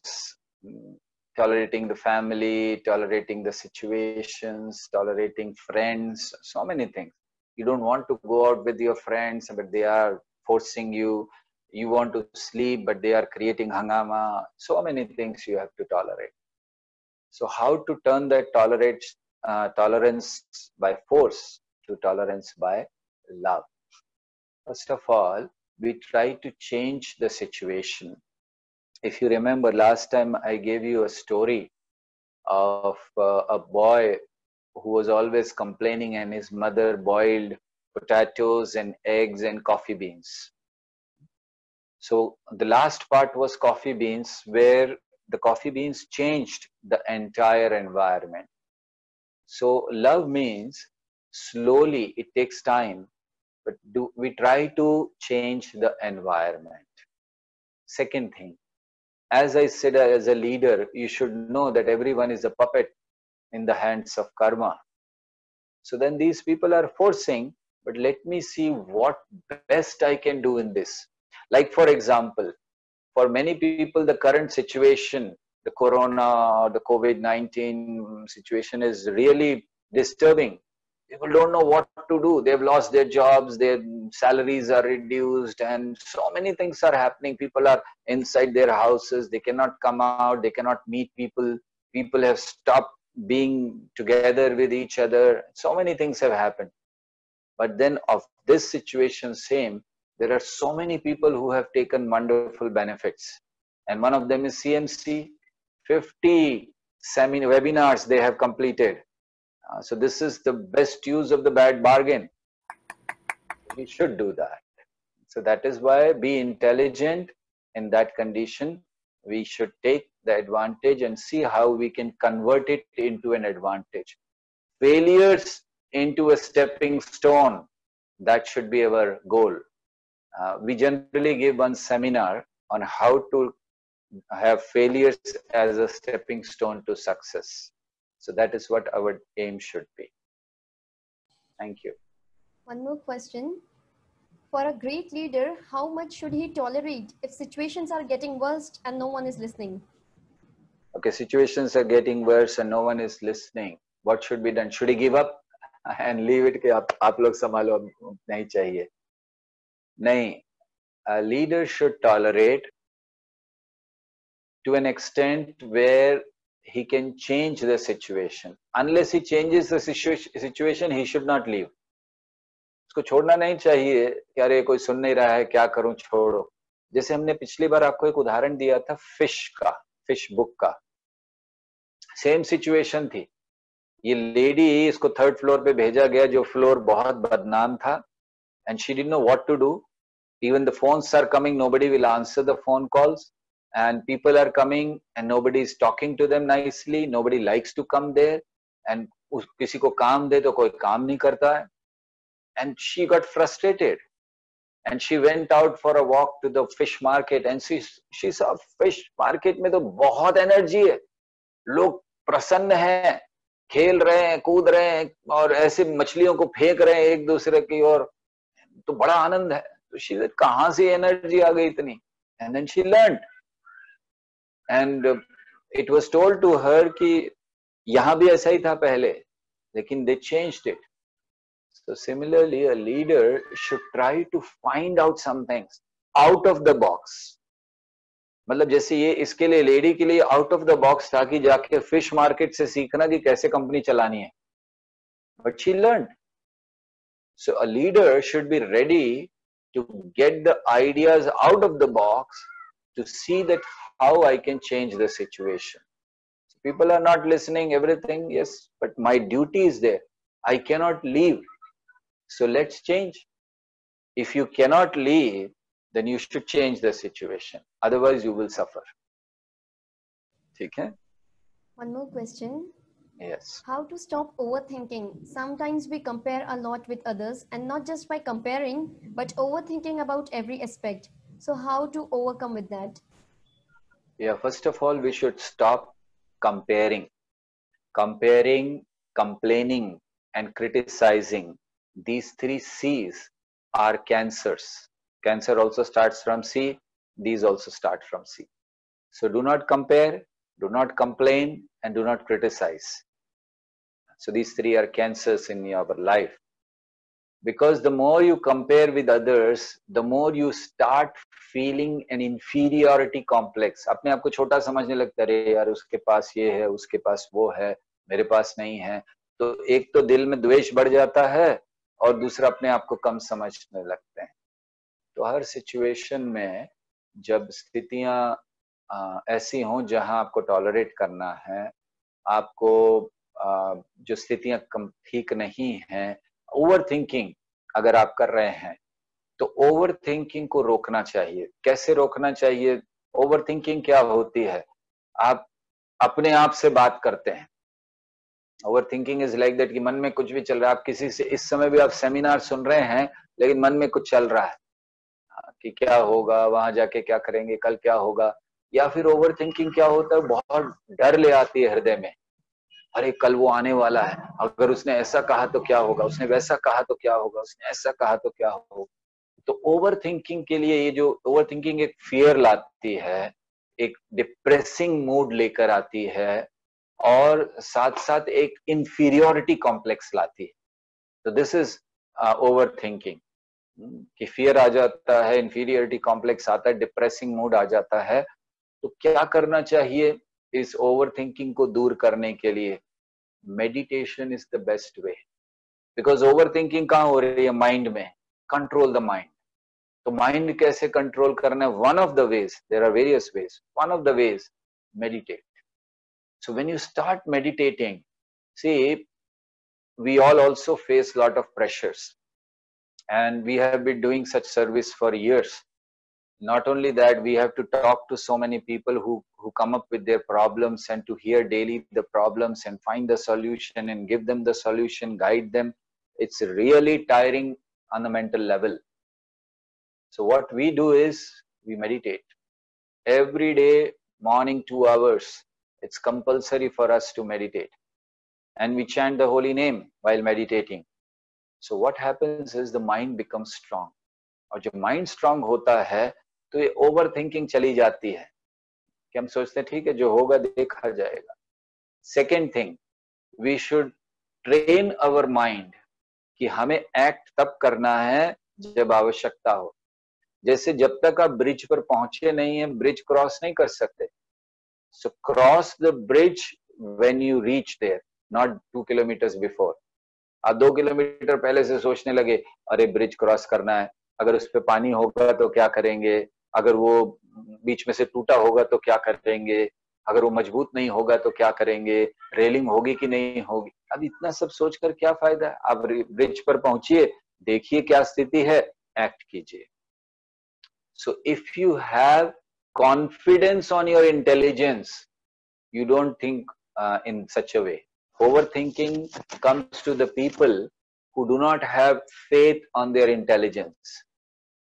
tolerating the family, tolerating the situations, tolerating friends, so many things. You don't want to go out with your friends, but they are forcing you. You want to sleep, but they are creating hangama. So many things you have to tolerate. So how to turn that tolerance by force to tolerance by love? First of all, we try to change the situation. If you remember, last time I gave you a story of a boy who was always complaining, and his mother boiled potatoes and eggs and coffee beans. So the last part was coffee beans, where the coffee beans changed the entire environment. So love means slowly, it takes time, but we try to change the environment. Second thing, as I said, as a leader, you should know that everyone is a puppet in the hands of karma. So then these people are forcing, but let me see what best I can do in this. Like, for example, for many people, the current situation, the corona or the COVID-19 situation is really disturbing. People don't know what to do. They've lost their jobs, their salaries are reduced, and so many things are happening. People are inside their houses. They cannot come out. They cannot meet people. People have stopped being together with each other. So many things have happened. But then of this situation same, there are so many people who have taken wonderful benefits. And one of them is CMC. 50 webinars they have completed. So this is the best use of the bad bargain. We should do that. So that is why, be intelligent in that condition. We should take the advantage and see how we can convert it into an advantage. Failures into a stepping stone. That should be our goal. We generally give one seminar on how to have failures as a stepping stone to success. So that is what our aim should be. Thank you. One more question. For a great leader, how much should he tolerate if situations are getting worse and no one is listening? Okay, situations are getting worse and no one is listening. What should be done? Should he give up and leave it? आप लोग संभालो, नहीं चाहिए. नहीं. A leader should tolerate to an extent where he can change the situation. Unless he changes the situation, he should not leave. उसको छोड़ना नहीं चाहिए कि अरे कोई सुन नहीं रहा है, क्या करूं, छोड़ो. जैसे हमने पिछली बार आपको एक उदाहरण दिया था फिश का, फिश बुक का. सेम सिचुएशन थी. ये लेडी, इसको 3rd फ्लोर पे भेजा गया, जो फ्लोर बहुत बदनाम था. And she didn't know what to do. Even the phones are coming, nobody will answer the phone calls. And people are coming and nobody is talking to them nicely. Nobody likes to come there. And किसी को काम दे तो कोई काम नहीं करता है. And she got frustrated. And she went out for a walk to the fish market. And she saw fish market में तो बहुत energy है. लोग प्रसन्न हैं, खेल रहे हैं, कूद रहे हैं और ऐसे मछलियों को फेंक रहे हैं एक दूसरे की ओर. तो बड़ा आनंद है. तो she said, कहाँ से एनर्जी आ गई इतनी? And then she learned. And it was told to her कि यहाँ भी ऐसा ही था पहले, लेकिन they changed it. So similarly, a leader should try to find out some things out of the box. मतलब जैसे ये इसके लिए, लेडी के लिए out of the box था कि जाके फिश मार्केट से सीखना कि कैसे कंपनी चलानी है. But she learned. So a leader should be ready to get the ideas out of the box to see that how I can change the situation. So people are not listening, everything, yes, but my duty is there. I cannot leave. So let's change. If you cannot leave, then you should change the situation. Otherwise, you will suffer. Okay? One more question. Yes. How to stop overthinking? Sometimes we compare a lot with others, and not just by comparing, but overthinking about every aspect. So how to overcome with that? Yeah, first of all, we should stop comparing. Comparing, complaining, and criticizing. These 3 C's are cancers. Cancer also starts from C. These also start from C. So do not compare, do not complain, and do not criticize. So these 3 are cancers in your life. Because the more you compare with others, the more you start feeling an inferiority complex. अपने आप को छोटा समझने लगता है, अरे यार उसके पास ये है, उसके पास वो है, मेरे पास नहीं है। तो एक तो दिल में द्वेष बढ़ जाता है और दूसरा अपने आप को कम समझने लगते हैं। तो हर सिचुएशन में जब स्थितियां ऐसी हों जहां आपको टॉलरेट करना है, आपको जो स्थितियां ठीक नहीं हैं, ओवर थिंकिंग अगर आप कर रहे हैं तो ओवर थिंकिंग को रोकना चाहिए। कैसे रोकना चाहिए? ओवर थिंकिंग क्या होती है? आप अपने आप से बात करते हैं। Over thinking is like that कि मन में कुछ भी चल रहा है। आप किसी से, इस समय भी आप सेमिनार सुन रहे हैं लेकिन मन में कुछ चल रहा है कि क्या होगा, वहां जाके क्या करेंगे, कल क्या होगा। या फिर ओवर थिंकिंग क्या होता है, बहुत डर ले आती है हृदय में। अरे कल वो आने वाला है, अगर उसने ऐसा कहा तो क्या होगा, उसने वैसा कहा तो क्या होगा, उसने ऐसा कहा तो क्या होगा। तो ओवर थिंकिंग के लिए ये जो ओवर थिंकिंग एक फियर लाती है, एक डिप्रेसिंग मूड लेकर आती है और साथ साथ एक इंफीरियोरिटी कॉम्प्लेक्स लाती है। तो दिस इज ओवर थिंकिंग कि फियर आ जाता है, इंफीरियोरिटी कॉम्प्लेक्स आता है, डिप्रेसिंग मूड आ जाता है। तो क्या करना चाहिए इस ओवर थिंकिंग को दूर करने के लिए? Meditation is the best way. Because over thinking कहाँ हो रही है? माइंड में। Control the mind. तो माइंड कैसे कंट्रोल करना है? One of the ways, there are various ways, one of the ways, meditate. So when you start meditating, see we all also face a lot of pressures, and we have been doing such service for years. Not only that, we have to talk to so many people who come up with their problems, and to hear daily the problems and find the solution and give them the solution, guide them. It's really tiring on the mental level. So what we do is we meditate every day, morning 2 hours. It's compulsory for us to meditate, and we chant the holy name while meditating. So what happens is the mind becomes strong. और जब mind strong होता है तो ये over thinking चली जाती है कि हम सोचते हैं ठीक है जो होगा देखा जाएगा। Second thing, we should train our mind कि हमें एक्ट तब करना है जब आवश्यकता हो। जैसे जब तक आप ब्रिज पर पहुंचे नहीं है, ब्रिज क्रॉस नहीं कर सकते। So cross the bridge when you reach there, not 2 kilometres before. आप 2 किलोमीटर पहले से सोचने लगे अरे ब्रिज क्रॉस करना है, अगर उस पर पानी होगा तो क्या करेंगे, अगर वो बीच में से टूटा होगा तो क्या करेंगे, अगर वो मजबूत नहीं होगा तो क्या करेंगे, रेलिंग होगी कि नहीं होगी। अब इतना सब सोचकर क्या फायदा है? आप ब्रिज पर पहुंचिए, देखिए क्या स्थिति है, एक्ट कीजिए। So if you have confidence on your intelligence, you don't think in such a way. Overthinking comes to the people who do not have faith on their intelligence.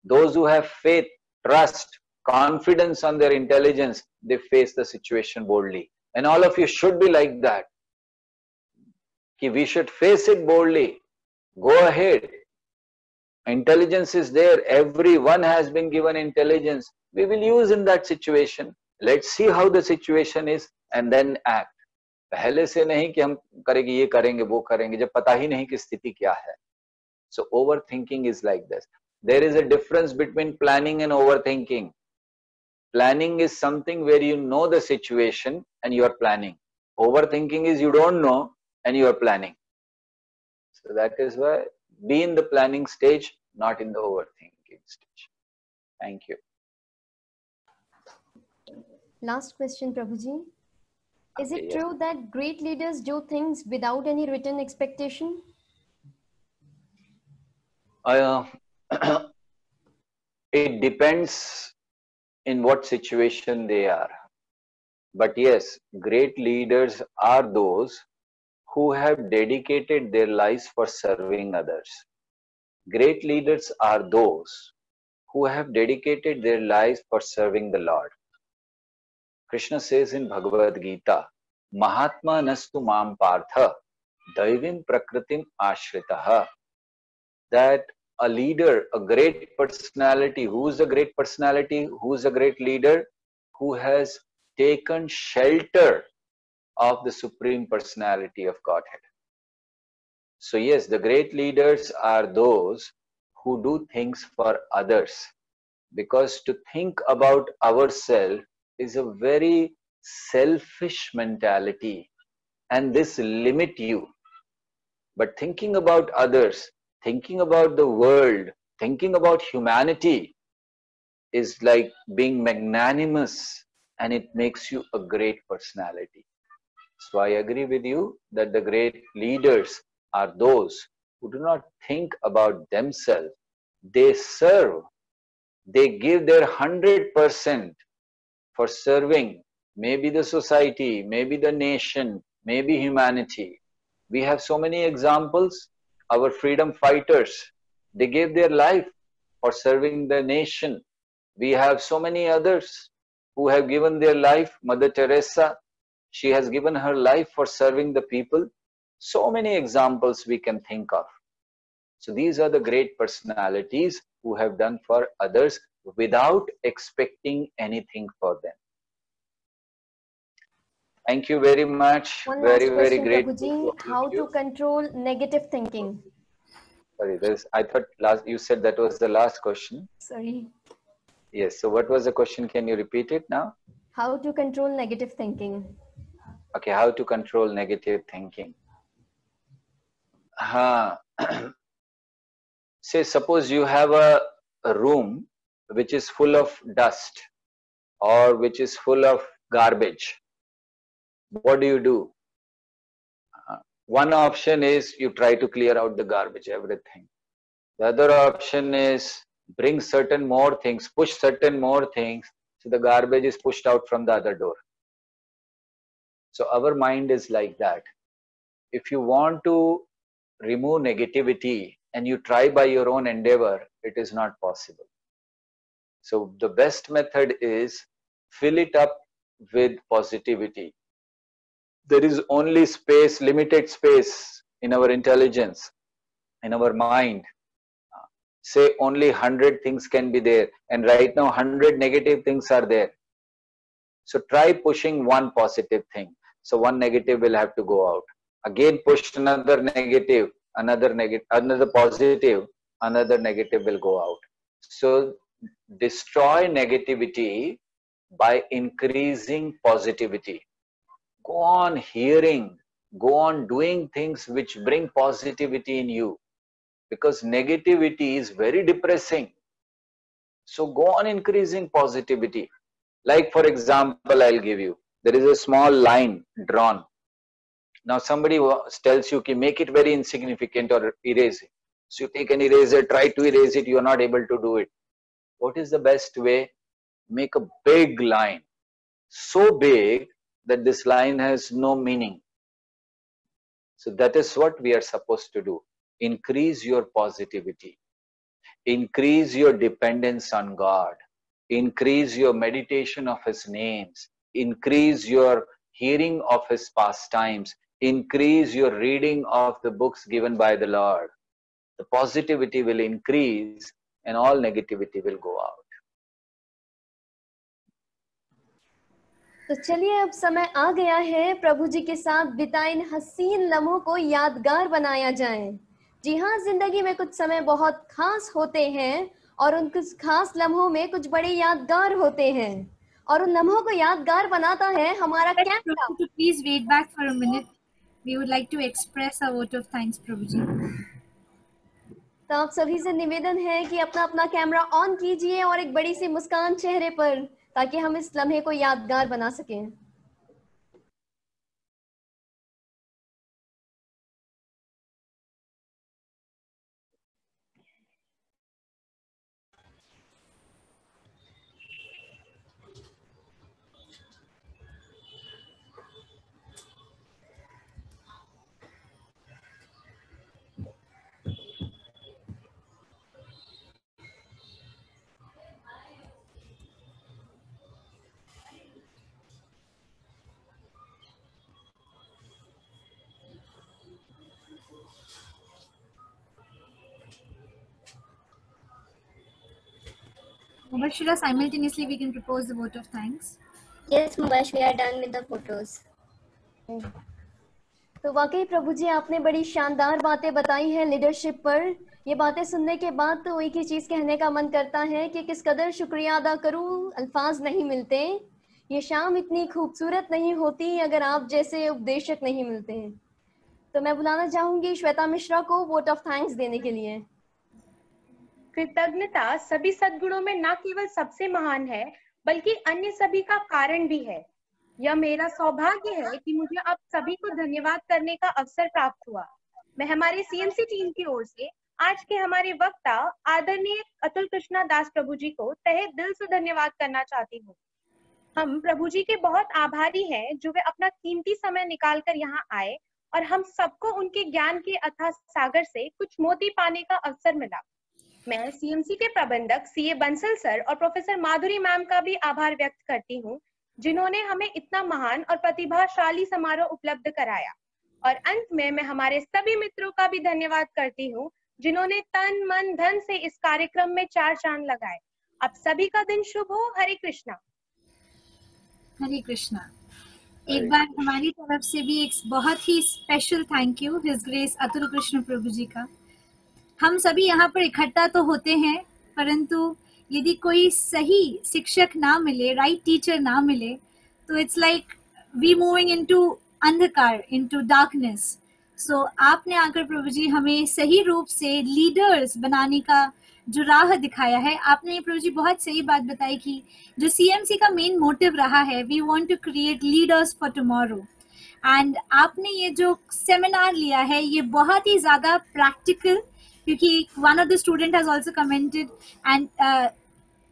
Those who have faith, trust, confidence on their intelligence, they face the situation boldly. And all of you should be like that. We should face it boldly. Go ahead. Intelligence is there. Everyone has been given intelligence. We will use in that situation. Let's see how the situation is and then act. पहले से नहीं कि हम करेंगे, ये करेंगे, वो करेंगे, जब पता ही नहीं कि स्थिति क्या है। So overthinking is like this. There is a difference between planning and overthinking. Planning is something where you know the situation and you are planning. Overthinking is you don't know and you are planning. So that is why be in the planning stage, not in the overthinking stage. Thank you. Last question, Prabhuji. Is it true that great leaders do things without any written expectation? It depends in what situation they are. But yes, great leaders are those who have dedicated their lives for serving others. Great leaders are those who have dedicated their lives for serving the Lord. Krishna says in Bhagavad Gita, Mahatma nastu mam partha daivim prakritim ashritaha. That a leader, a great personality, who is a great personality, who is a great leader, who has taken shelter of the Supreme Personality of Godhead. So yes, the great leaders are those who do things for others, because to think about ourselves is a very selfish mentality, and this limit you. But thinking about others, thinking about the world, thinking about humanity is like being magnanimous, and it makes you a great personality. So I agree with you that the great leaders are those who do not think about themselves. They serve. They give their 100% for serving maybe the society, maybe the nation, maybe humanity. We have so many examples. Our freedom fighters, they gave their life for serving the nation. We have so many others who have given their life. Mother Teresa, she has given her life for serving the people. So many examples we can think of. So these are the great personalities who have done for others without expecting anything for them. Thank you very much. One Very, last very question, great. Prabhuji. How to control negative thinking? Sorry, I thought you said that was the last question. Sorry. Yes. So what was the question? Can you repeat it now? How to control negative thinking? Okay. How to control negative thinking? Say, suppose you have a room which is full of dust or which is full of garbage. What do? One option is you try to clear out the garbage, everything. The other option is bring certain more things, push certain more things, so the garbage is pushed out from the other door. So our mind is like that. If you want to remove negativity and you try by your own endeavor, it is not possible. So the best method is fill it up with positivity. There is only space, limited space in our intelligence, in our mind. Say only 100 things can be there, and right now 100 negative things are there. So try pushing one positive thing. So one negative will have to go out. Again push another negative, another positive, another negative will go out. So destroy negativity by increasing positivity. Go on hearing, go on doing things which bring positivity in you, because negativity is very depressing. So go on increasing positivity. Like for example, I'll give you, there is a small line drawn. Now somebody tells you, make it very insignificant or erase it. So you take an eraser, try to erase it, you are not able to do it. What is the best way? Make a big line, so big that this line has no meaning. So that is what we are supposed to do. Increase your positivity. Increase your dependence on God. Increase your meditation of His names. Increase your hearing of His pastimes. Increase your reading of the books given by the Lord. The positivity will increase and all negativity will go out. तो चलिए अब समय आ गया है प्रभु जी के साथ बिताए इन हसीन लम्हों को यादगार बनाया जाए। जी हाँ, जिंदगी में कुछ समय बहुत खास होते हैं और उन कुछ खास लम्हों में कुछ बड़े यादगार होते हैं और उन लम्हों को यादगार बनाता है हमारा camera. Please wait back for a minute. We would like to express a vote of thanks, प्रभु जी। तो आप सभी से निवेदन है कि अपना अपना कैमरा ऑन कीजिए और एक बड़ी सी मुस्कान चेहरे पर, ताकि हम इस लम्हे को यादगार बना सकें। Mubashira, simultaneously we can propose the vote of thanks. Yes, Mubash, we are done with the photos. तो वाकई प्रभु जी आपने बड़ी शानदार बातें बताई हैं लीडरशिप पर। ये बातें सुनने के बाद तो एक ही चीज कहने का मन करता है कि किस कदर शुक्रिया अदा करूं, अल्फाज नहीं मिलते। ये शाम इतनी खूबसूरत नहीं होती अगर आप जैसे उपदेशक नहीं मिलते हैं। तो मैं बुलाना चाहूंगी श्वेता मिश्रा को वोट ऑफ थैंक्स देने के लिए। कृतज्ञता सभी सद्गुणों में न केवल सबसे महान है बल्कि अन्य सभी का कारण भी है। यह मेरा सौभाग्य है कि मुझे आप सभी को धन्यवाद करने का अवसर प्राप्त हुआ। मैं हमारे सीएमसी टीम की ओर से आज के हमारे वक्ता आदरणीय अतुल कृष्णा दास प्रभु जी को तहे दिल से धन्यवाद करना चाहती हूँ। हम प्रभु जी के बहुत आभारी हैं जो वे अपना कीमती समय निकाल कर यहाँ आए और हम सबको उनके ज्ञान के अथाह सागर से कुछ मोती पाने का अवसर मिला। मैं सीएमसी के प्रबंधक सीए बंसल सर और प्रोफेसर माधुरी मैम का भी आभार व्यक्त करती हूँ जिन्होंने हमें इतना महान और प्रतिभाशाली समारोह उपलब्ध कराया। और अंत में मैं हमारे सभी मित्रों का भी धन्यवाद करती हूँ जिन्होंने तन मन धन से इस कार्यक्रम में चार चांद लगाए। आप सभी का दिन शुभ हो। हरे कृष्णा। हरे कृष्णा। एक बार हमारी तरफ से भी एक बहुत ही special thank you his grace Atul Krishna Prabhu ji का। हम सभी यहाँ पर इकट्ठा तो होते हैं परंतु यदि कोई सही शिक्षक ना मिले, राइट टीचर ना मिले, तो it's like we moving into अंधकार, इनटू डार्कनेस। सो आपने आकर प्रभु जी हमें सही रूप से लीडर्स बनाने का जो राह दिखाया है। आपने प्रभु जी बहुत सही बात बताई कि जो सीएमसी का मेन मोटिव रहा है, we want to create leaders for tomorrow. And आपने ये जो सेमिनार लिया है ये बहुत ही ज्यादा प्रैक्टिकल, क्योंकि one of the student has also commented and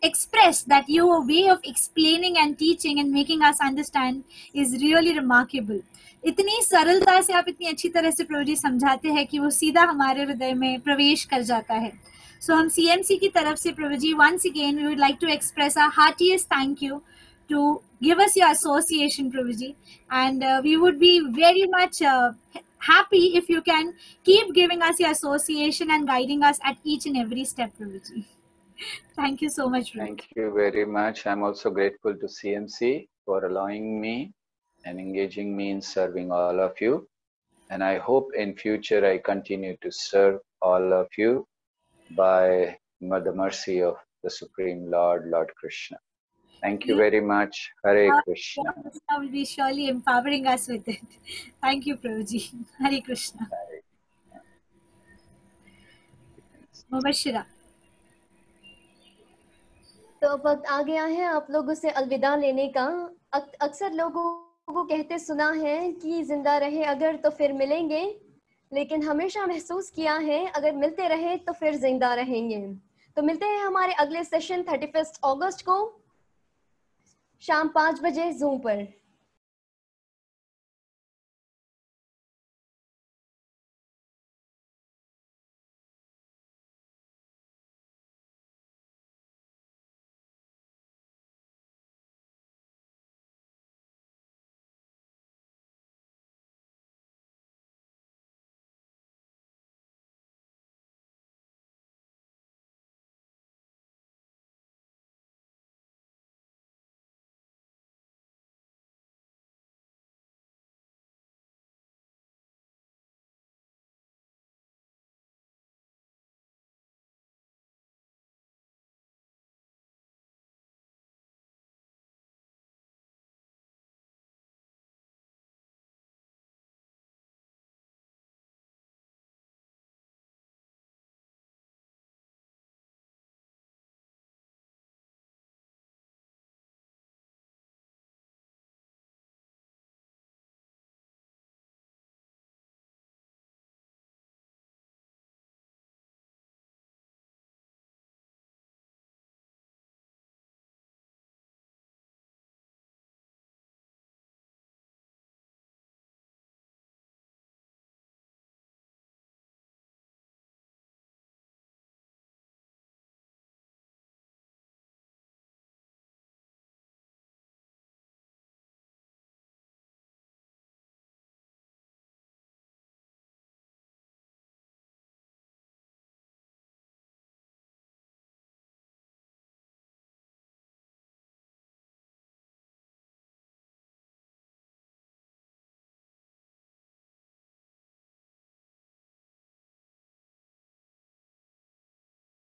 expressed that your way of explaining and teaching and making us understand is really remarkable. इतनी सरलता से आप इतनी अच्छी तरह से प्रभु जी समझाते हैं कि वो सीधा हमारे हृदय में प्रवेश कर जाता है। So हम CMC की तरफ से प्रभु जी once again we would like to express our heartiest thank you to give us your association Prabhu ji, and we would be very much happy if you can keep giving us your association and guiding us at each and every step, Prabhuji. Thank you so much, Prabhuji. Thank you very much. I'm also grateful to CMC for allowing me and engaging me in serving all of you. And I hope in future I continue to serve all of you by the mercy of the Supreme Lord, Lord Krishna. Thank you very much. Hare Krishna. Krishna will be surely empowering us with it. Thank you, Prabhuji. Hare Krishna. Mubashira. तो अब वक्त आ गया है आप लोगों से अलविदा लेने का। अक्सर लोगों को कहते सुना है कि जिंदा रहे अगर तो फिर मिलेंगे, लेकिन हमेशा महसूस किया है अगर मिलते रहे तो फिर जिंदा रहेंगे। तो मिलते हैं हमारे अगले सेशन 31 अगस्त को शाम 5 बजे Zoom पर।